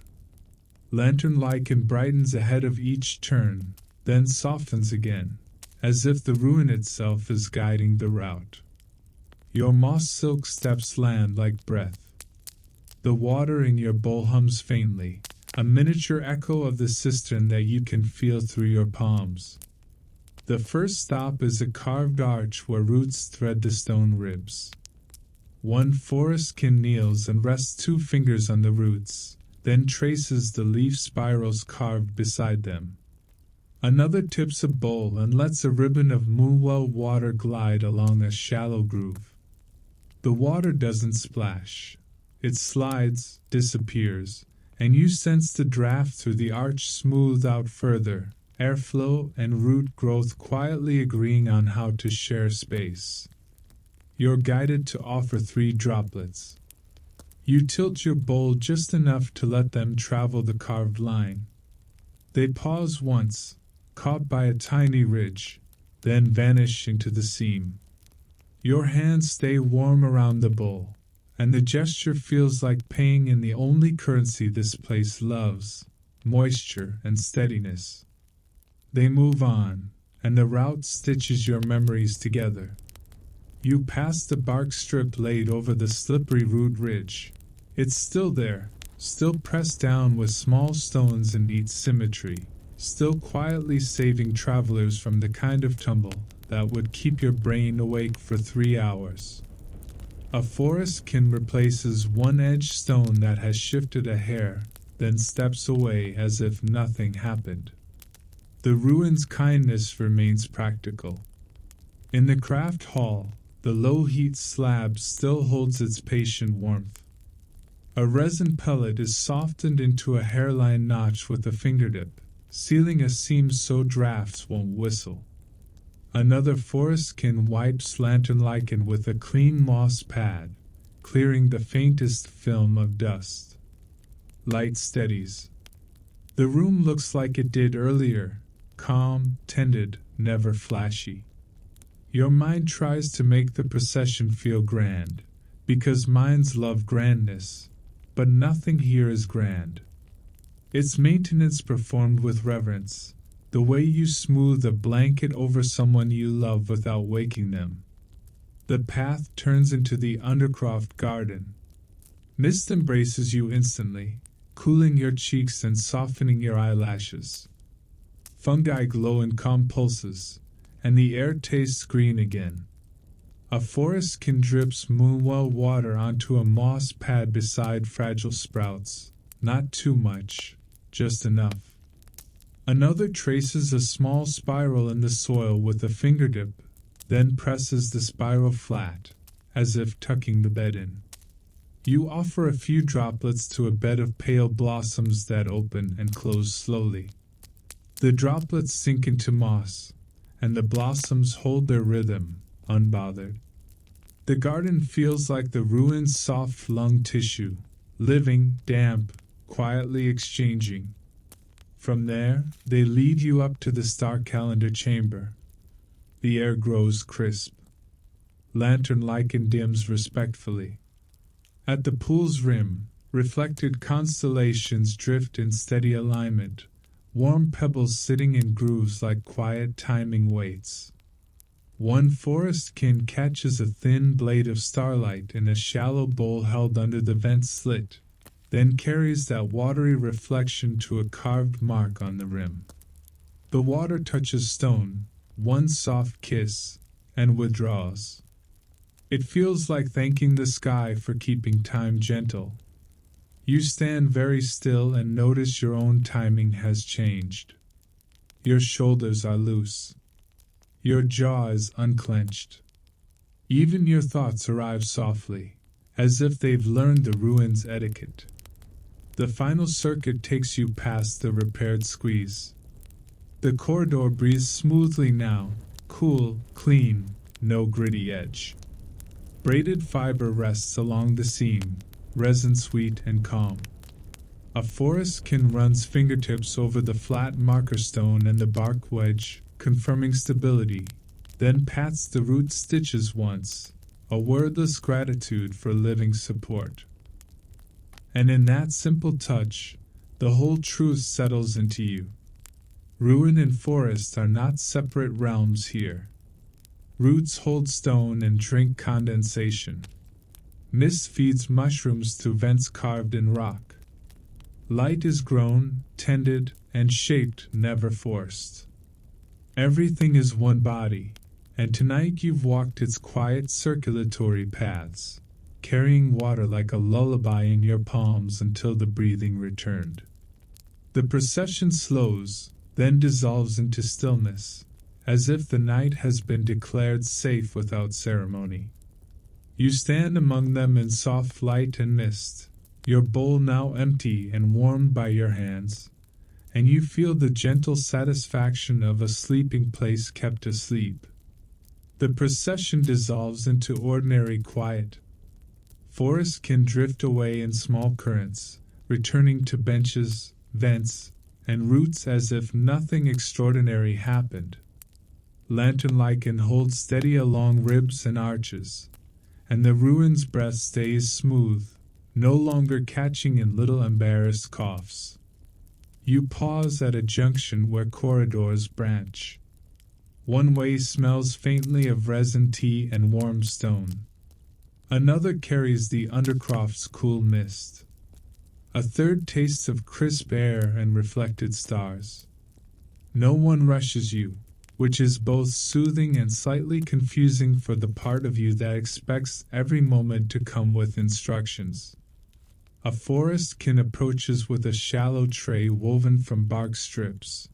Lantern lichen brightens ahead of each turn, then softens again, as if the ruin itself is guiding the route. Your moss silk steps land like breath. The water in your bowl hums faintly, a miniature echo of the cistern that you can feel through your palms. The first stop is a carved arch where roots thread the stone ribs. One forest kin kneels and rests 2 fingers on the roots, then traces the leaf spirals carved beside them. Another tips a bowl and lets a ribbon of moonwell water glide along a shallow groove. The water doesn't splash. It slides, disappears, and you sense the draft through the arch smooth out further, airflow and root growth quietly agreeing on how to share space. You're guided to offer 3 droplets. You tilt your bowl just enough to let them travel the carved line. They pause once, caught by a tiny ridge, then vanish into the seam. Your hands stay warm around the bowl, and the gesture feels like paying in the only currency this place loves: moisture and steadiness. They move on, and the route stitches your memories together. You pass the bark strip laid over the slippery root ridge. It's still there, still pressed down with small stones in neat symmetry, still quietly saving travelers from the kind of tumble that would keep your brain awake for 3 hours. A forest kin replaces one edged stone that has shifted a hair, then steps away as if nothing happened. The ruin's kindness remains practical. In the craft hall, the low-heat slab still holds its patient warmth. A resin pellet is softened into a hairline notch with a fingertip, sealing a seam so drafts won't whistle. Another forest-kin wipes lantern lichen with a clean moss pad, clearing the faintest film of dust. Light steadies. The room looks like it did earlier, calm, tended, never flashy. Your mind tries to make the procession feel grand, because minds love grandness, but nothing here is grand. Its maintenance performed with reverence, the way you smooth a blanket over someone you love without waking them. The path turns into the Undercroft garden. Mist embraces you instantly, cooling your cheeks and softening your eyelashes. Fungi glow in calm pulses, and the air tastes green again. A forest kin drips moonwell water onto a moss pad beside fragile sprouts, not too much, just enough. Another traces a small spiral in the soil with a fingertip, then presses the spiral flat, as if tucking the bed in. You offer a few droplets to a bed of pale blossoms that open and close slowly. The droplets sink into moss, and the blossoms hold their rhythm, unbothered. The garden feels like the ruin's soft lung tissue, living, damp, quietly exchanging. From there, they lead you up to the star calendar chamber. The air grows crisp. Lantern lichen dims respectfully. At the pool's rim, reflected constellations drift in steady alignment, warm pebbles sitting in grooves like quiet timing weights. One forest kin catches a thin blade of starlight in a shallow bowl held under the vent slit, then carries that watery reflection to a carved mark on the rim. The water touches stone, one soft kiss, and withdraws. It feels like thanking the sky for keeping time gentle. You stand very still and notice your own timing has changed. Your shoulders are loose. Your jaw is unclenched. Even your thoughts arrive softly, as if they've learned the ruin's etiquette. The final circuit takes you past the repaired squeeze. The corridor breathes smoothly now, cool, clean, no gritty edge. Braided fiber rests along the seam, resin sweet and calm. A forest kin runs fingertips over the flat marker stone and the bark wedge, confirming stability, then pats the root stitches once, a wordless gratitude for living support. And in that simple touch, the whole truth settles into you. Ruin and forest are not separate realms here. Roots hold stone and drink condensation. Mist feeds mushrooms through vents carved in rock. Light is grown, tended, and shaped, never forced. Everything is one body, and tonight you've walked its quiet circulatory paths, carrying water like a lullaby in your palms until the breathing returned. The procession slows, then dissolves into stillness, as if the night has been declared safe without ceremony. You stand among them in soft light and mist, your bowl now empty and warmed by your hands, and you feel the gentle satisfaction of a sleeping place kept asleep. The procession dissolves into ordinary quiet. Forests can drift away in small currents, returning to benches, vents, and roots as if nothing extraordinary happened. Lantern lichen holds steady along ribs and arches, and the ruin's breath stays smooth, no longer catching in little embarrassed coughs. You pause at a junction where corridors branch. One way smells faintly of resin tea and warm stone. Another carries the undercroft's cool mist. A third tastes of crisp air and reflected stars. No one rushes you, which is both soothing and slightly confusing for the part of you that expects every moment to come with instructions. A forestkin approaches with a shallow tray woven from bark strips.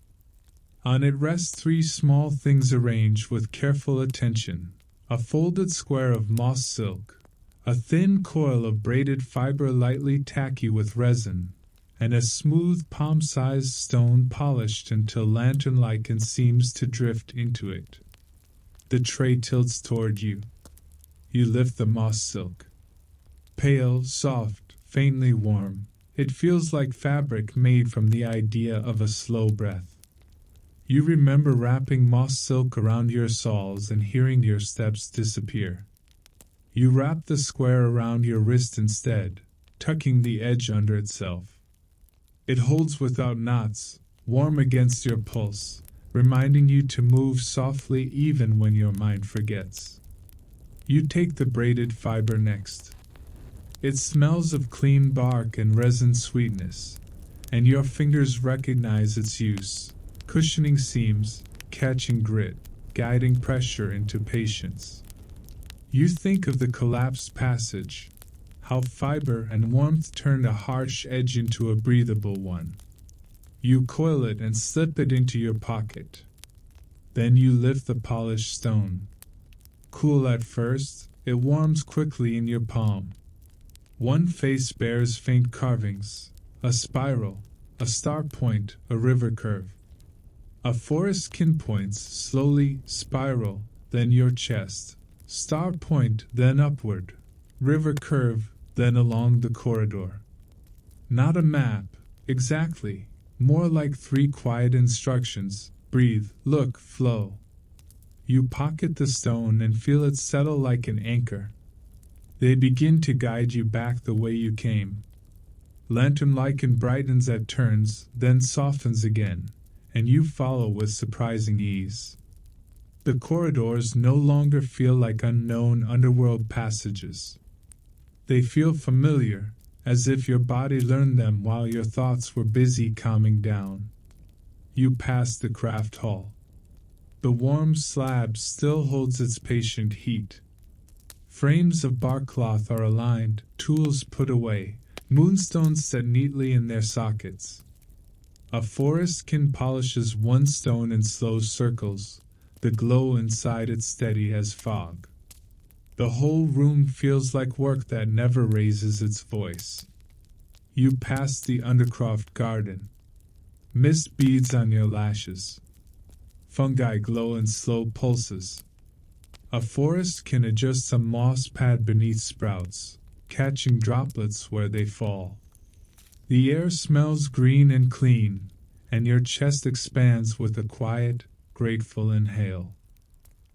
On it rest three small things arranged with careful attention: a folded square of moss silk, a thin coil of braided fiber lightly tacky with resin, and a smooth palm-sized stone polished until lantern lichen seems to drift into it. The tray tilts toward you. You lift the moss silk. Pale, soft, faintly warm, it feels like fabric made from the idea of a slow breath. You remember wrapping moss silk around your soles and hearing your steps disappear. You wrap the square around your wrist instead, tucking the edge under itself. It holds without knots, warm against your pulse, reminding you to move softly even when your mind forgets. You take the braided fiber next. It smells of clean bark and resin sweetness, and your fingers recognize its use, cushioning seams, catching grit, guiding pressure into patience. You think of the collapsed passage, how fiber and warmth turned a harsh edge into a breathable one. You coil it and slip it into your pocket. Then you lift the polished stone. Cool at first, it warms quickly in your palm. One face bears faint carvings, a spiral, a star point, a river curve. A forestkin points, slowly, spiral, then your chest, star point, then upward, river curve, then along the corridor. Not a map, exactly, more like three quiet instructions: breathe, look, flow. You pocket the stone and feel it settle like an anchor. They begin to guide you back the way you came. Lantern lichen brightens at turns, then softens again, and you follow with surprising ease. The corridors no longer feel like unknown underworld passages. They feel familiar, as if your body learned them while your thoughts were busy calming down. You pass the craft hall. The warm slab still holds its patient heat. Frames of bark cloth are aligned, tools put away, moonstones set neatly in their sockets. A forestkin polishes one stone in slow circles, the glow inside it steady as fog. The whole room feels like work that never raises its voice. You pass the Undercroft garden. Mist beads on your lashes. Fungi glow in slow pulses. A forest can adjust a moss pad beneath sprouts, catching droplets where they fall. The air smells green and clean, and your chest expands with a quiet, grateful inhale.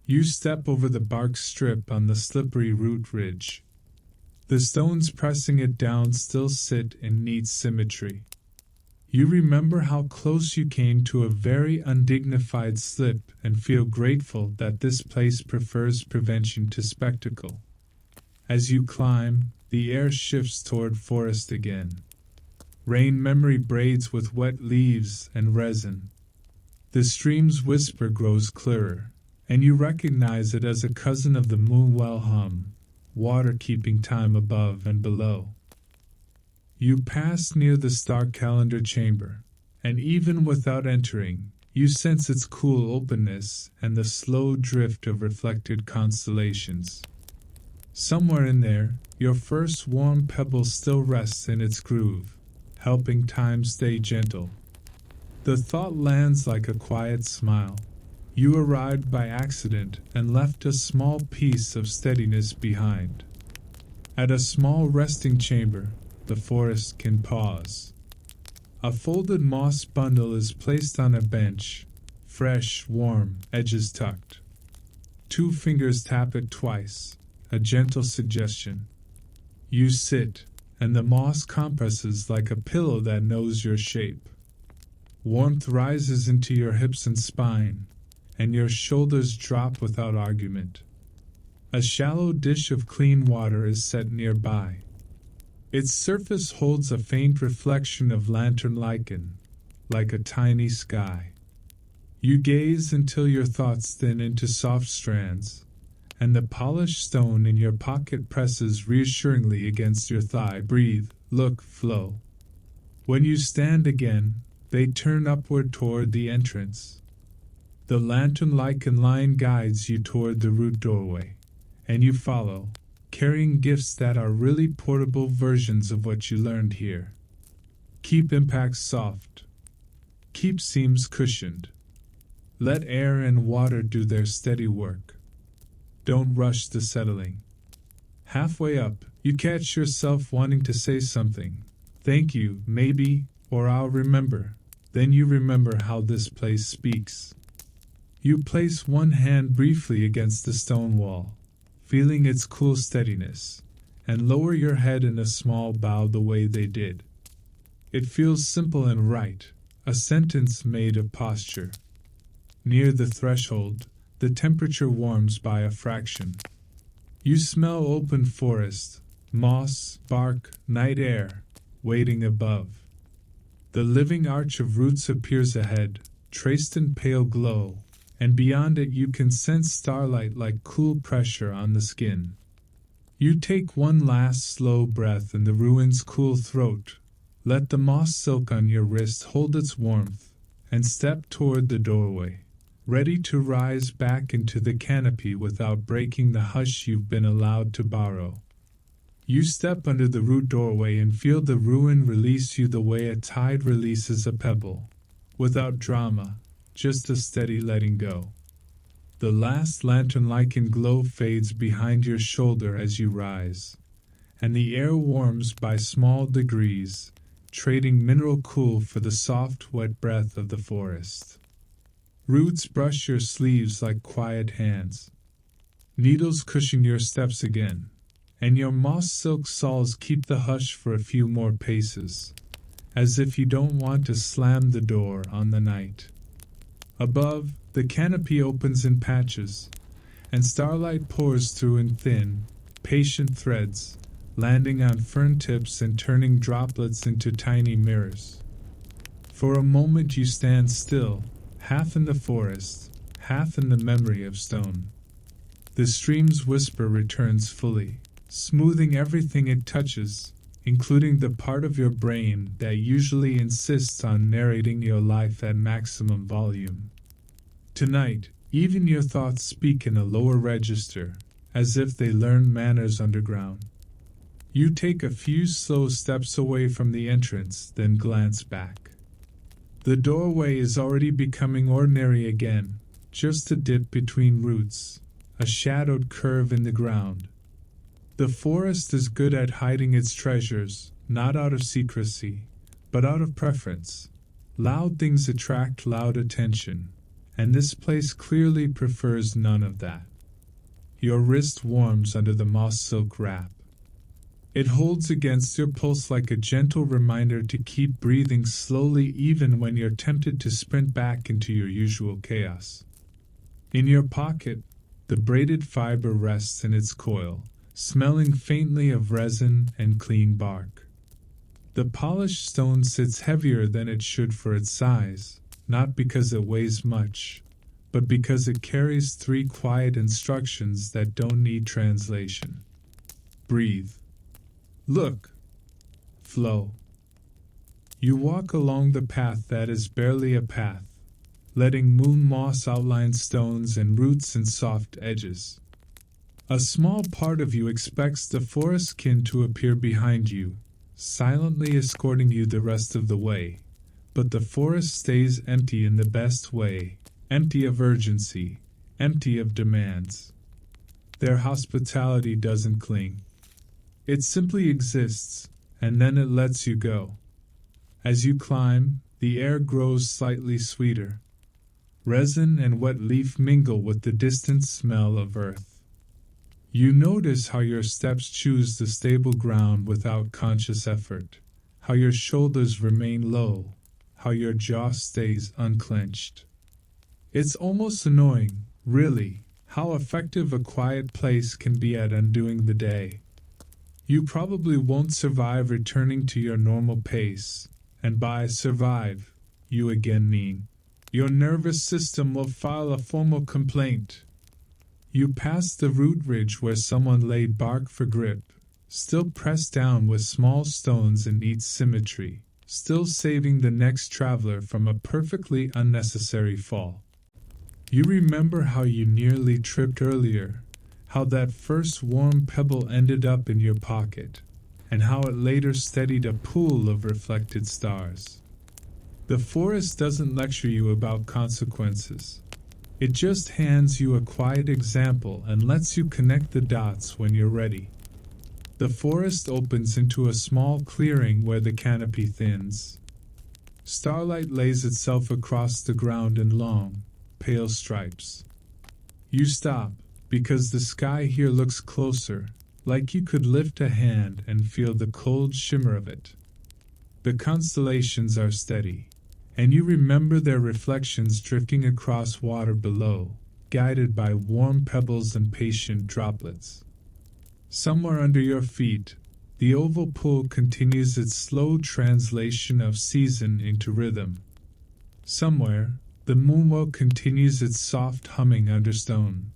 You step over the bark strip on the slippery root ridge. The stones pressing it down still sit in neat symmetry. You remember how close you came to a very undignified slip and feel grateful that this place prefers prevention to spectacle. As you climb, the air shifts toward forest again. Rain memory braids with wet leaves and resin. The stream's whisper grows clearer, and you recognize it as a cousin of the moonwell hum, water keeping time above and below. You pass near the star calendar chamber, and even without entering, you sense its cool openness and the slow drift of reflected constellations. Somewhere in there, your first warm pebble still rests in its groove, helping time stay gentle. The thought lands like a quiet smile. You arrived by accident and left a small piece of steadiness behind. At a small resting chamber, the forest can pause. A folded moss bundle is placed on a bench, fresh, warm, edges tucked. 2 fingers tap it twice, a gentle suggestion. You sit, and the moss compresses like a pillow that knows your shape. Warmth rises into your hips and spine, and your shoulders drop without argument. A shallow dish of clean water is set nearby. Its surface holds a faint reflection of lantern lichen, like a tiny sky. You gaze until your thoughts thin into soft strands, and the polished stone in your pocket presses reassuringly against your thigh. Breathe, look, flow. When you stand again, they turn upward toward the entrance. The lantern lichen line guides you toward the root doorway, and you follow, carrying gifts that are really portable versions of what you learned here. Keep impacts soft. Keep seams cushioned. Let air and water do their steady work. Don't rush the settling. Halfway up, you catch yourself wanting to say something. Thank you, maybe, or I'll remember. Then you remember how this place speaks. You place one hand briefly against the stone wall, feeling its cool steadiness, and lower your head in a small bow the way they did. It feels simple and right, a sentence made of posture. Near the threshold, the temperature warms by a fraction. You smell open forest, moss, bark, night air, waiting above. The living arch of roots appears ahead, traced in pale glow, and beyond it you can sense starlight like cool pressure on the skin. You take one last slow breath in the ruin's cool throat, let the moss silk on your wrist hold its warmth, and step toward the doorway, ready to rise back into the canopy without breaking the hush you've been allowed to borrow. You step under the root doorway and feel the ruin release you the way a tide releases a pebble, without drama, just a steady letting go. The last lantern lichen glow fades behind your shoulder as you rise, and the air warms by small degrees, trading mineral cool for the soft, wet breath of the forest. Roots brush your sleeves like quiet hands. Needles cushion your steps again, and your moss silk soles keep the hush for a few more paces, as if you don't want to slam the door on the night. Above, the canopy opens in patches, and starlight pours through in thin, patient threads, landing on fern tips and turning droplets into tiny mirrors. For a moment you stand still, half in the forest, half in the memory of stone. The stream's whisper returns fully, smoothing everything it touches, including the part of your brain that usually insists on narrating your life at maximum volume. Tonight, even your thoughts speak in a lower register, as if they learned manners underground. You take a few slow steps away from the entrance, then glance back. The doorway is already becoming ordinary again, just a dip between roots, a shadowed curve in the ground. The forest is good at hiding its treasures, not out of secrecy, but out of preference. Loud things attract loud attention, and this place clearly prefers none of that. Your wrist warms under the moss silk wrap. It holds against your pulse like a gentle reminder to keep breathing slowly even when you're tempted to sprint back into your usual chaos. In your pocket, the braided fiber rests in its coil, smelling faintly of resin and clean bark. The polished stone sits heavier than it should for its size, not because it weighs much, but because it carries 3 quiet instructions that don't need translation. Breathe. Look. Flow. You walk along the path that is barely a path, letting moon moss outline stones and roots and soft edges. A small part of you expects the forest kin to appear behind you, silently escorting you the rest of the way. But the forest stays empty in the best way, empty of urgency, empty of demands. Their hospitality doesn't cling. It simply exists, and then it lets you go. As you climb, the air grows slightly sweeter. Resin and wet leaf mingle with the distant smell of earth. You notice how your steps choose the stable ground without conscious effort, how your shoulders remain low, how your jaw stays unclenched. It's almost annoying, really, how effective a quiet place can be at undoing the day. You probably won't survive returning to your normal pace, and by survive, you again mean your nervous system will file a formal complaint. You pass the root ridge where someone laid bark for grip, still pressed down with small stones in neat symmetry, still saving the next traveler from a perfectly unnecessary fall. You remember how you nearly tripped earlier, how that first warm pebble ended up in your pocket, and how it later steadied a pool of reflected stars. The forest doesn't lecture you about consequences. It just hands you a quiet example and lets you connect the dots when you're ready. The forest opens into a small clearing where the canopy thins. Starlight lays itself across the ground in long, pale stripes. You stop, because the sky here looks closer, like you could lift a hand and feel the cold shimmer of it. The constellations are steady, and you remember their reflections drifting across water below, guided by warm pebbles and patient droplets. Somewhere under your feet, the oval pool continues its slow translation of season into rhythm. Somewhere, the moonwell continues its soft humming under stone.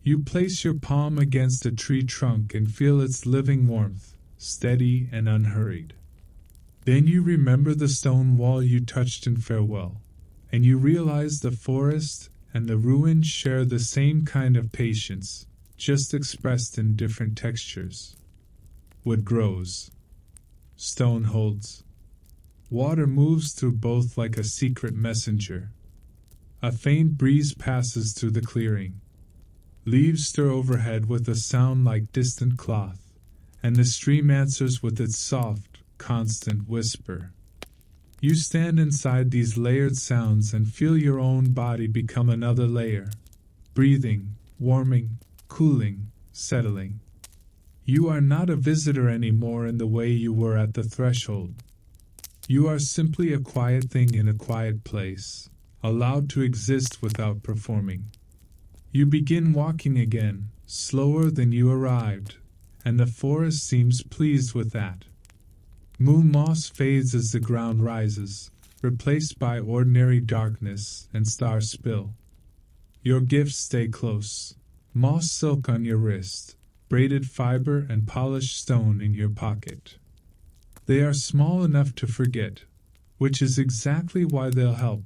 You place your palm against a tree trunk and feel its living warmth, steady and unhurried. Then you remember the stone wall you touched in farewell, and you realize the forest and the ruins share the same kind of patience, just expressed in different textures. Wood grows. Stone holds. Water moves through both like a secret messenger. A faint breeze passes through the clearing. Leaves stir overhead with a sound like distant cloth, and the stream answers with its soft, constant whisper. You stand inside these layered sounds and feel your own body become another layer, breathing, warming, cooling, settling. You are not a visitor anymore in the way you were at the threshold. You are simply a quiet thing in a quiet place, allowed to exist without performing. You begin walking again, slower than you arrived, and the forest seems pleased with that. Moon moss fades as the ground rises, replaced by ordinary darkness and star spill. Your gifts stay close, moss silk on your wrist, braided fiber and polished stone in your pocket. They are small enough to forget, which is exactly why they'll help,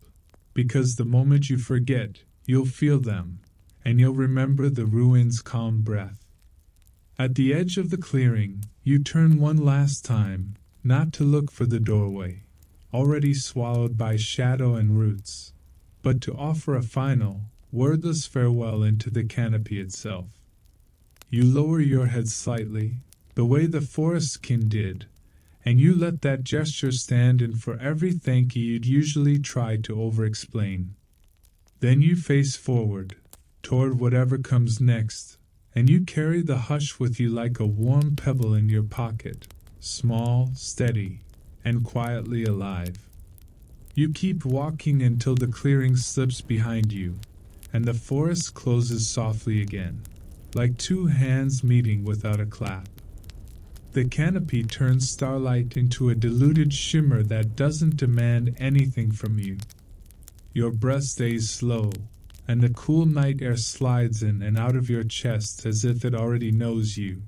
because the moment you forget, you'll feel them, and you'll remember the ruin's calm breath. At the edge of the clearing, you turn one last time, not to look for the doorway, already swallowed by shadow and roots, but to offer a final, wordless farewell into the canopy itself. You lower your head slightly, the way the forest kin did, and you let that gesture stand in for every thank you you'd usually try to over-explain. Then you face forward, toward whatever comes next, and you carry the hush with you like a warm pebble in your pocket, small, steady, and quietly alive. You keep walking until the clearing slips behind you, and the forest closes softly again, like two hands meeting without a clap. The canopy turns starlight into a diluted shimmer that doesn't demand anything from you. Your breath stays slow, and the cool night air slides in and out of your chest as if it already knows you.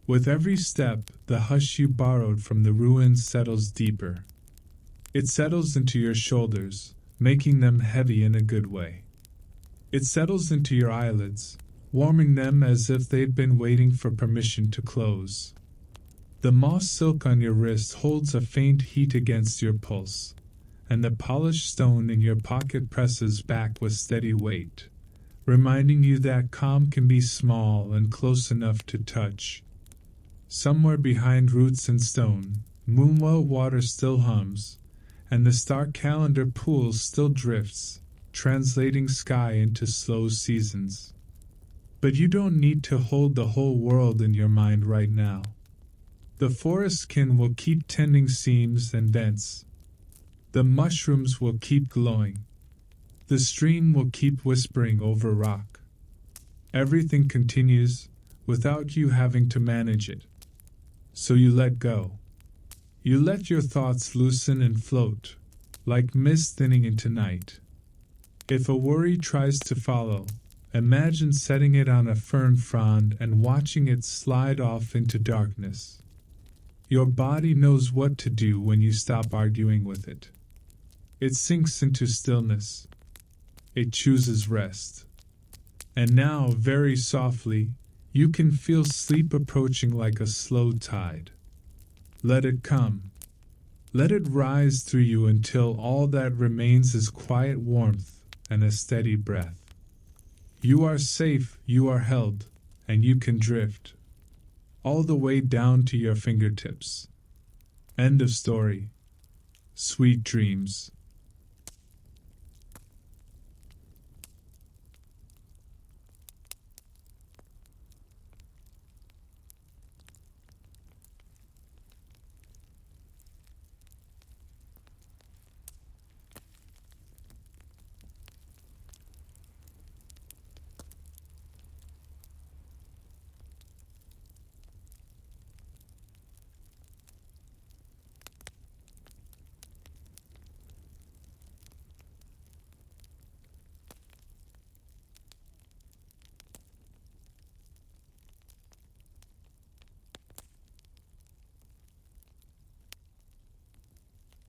With every step, the hush you borrowed from the ruins settles deeper. It settles into your shoulders, making them heavy in a good way. It settles into your eyelids, warming them as if they'd been waiting for permission to close. The moss silk on your wrist holds a faint heat against your pulse, and the polished stone in your pocket presses back with steady weight, reminding you that calm can be small and close enough to touch. Somewhere behind roots and stone, moonwell water still hums, and the star calendar pool still drifts, translating sky into slow seasons. But you don't need to hold the whole world in your mind right now. The forest kin will keep tending seams and vents. The mushrooms will keep glowing. The stream will keep whispering over rock. Everything continues without you having to manage it. So you let go. You let your thoughts loosen and float, like mist thinning into night. If a worry tries to follow, imagine setting it on a fern frond and watching it slide off into darkness. Your body knows what to do when you stop arguing with it. It sinks into stillness. It chooses rest. And now, very softly, you can feel sleep approaching like a slow tide. Let it come. Let it rise through you until all that remains is quiet warmth and a steady breath. You are safe, you are held, and you can drift, all the way down to your fingertips. End of story. Sweet dreams.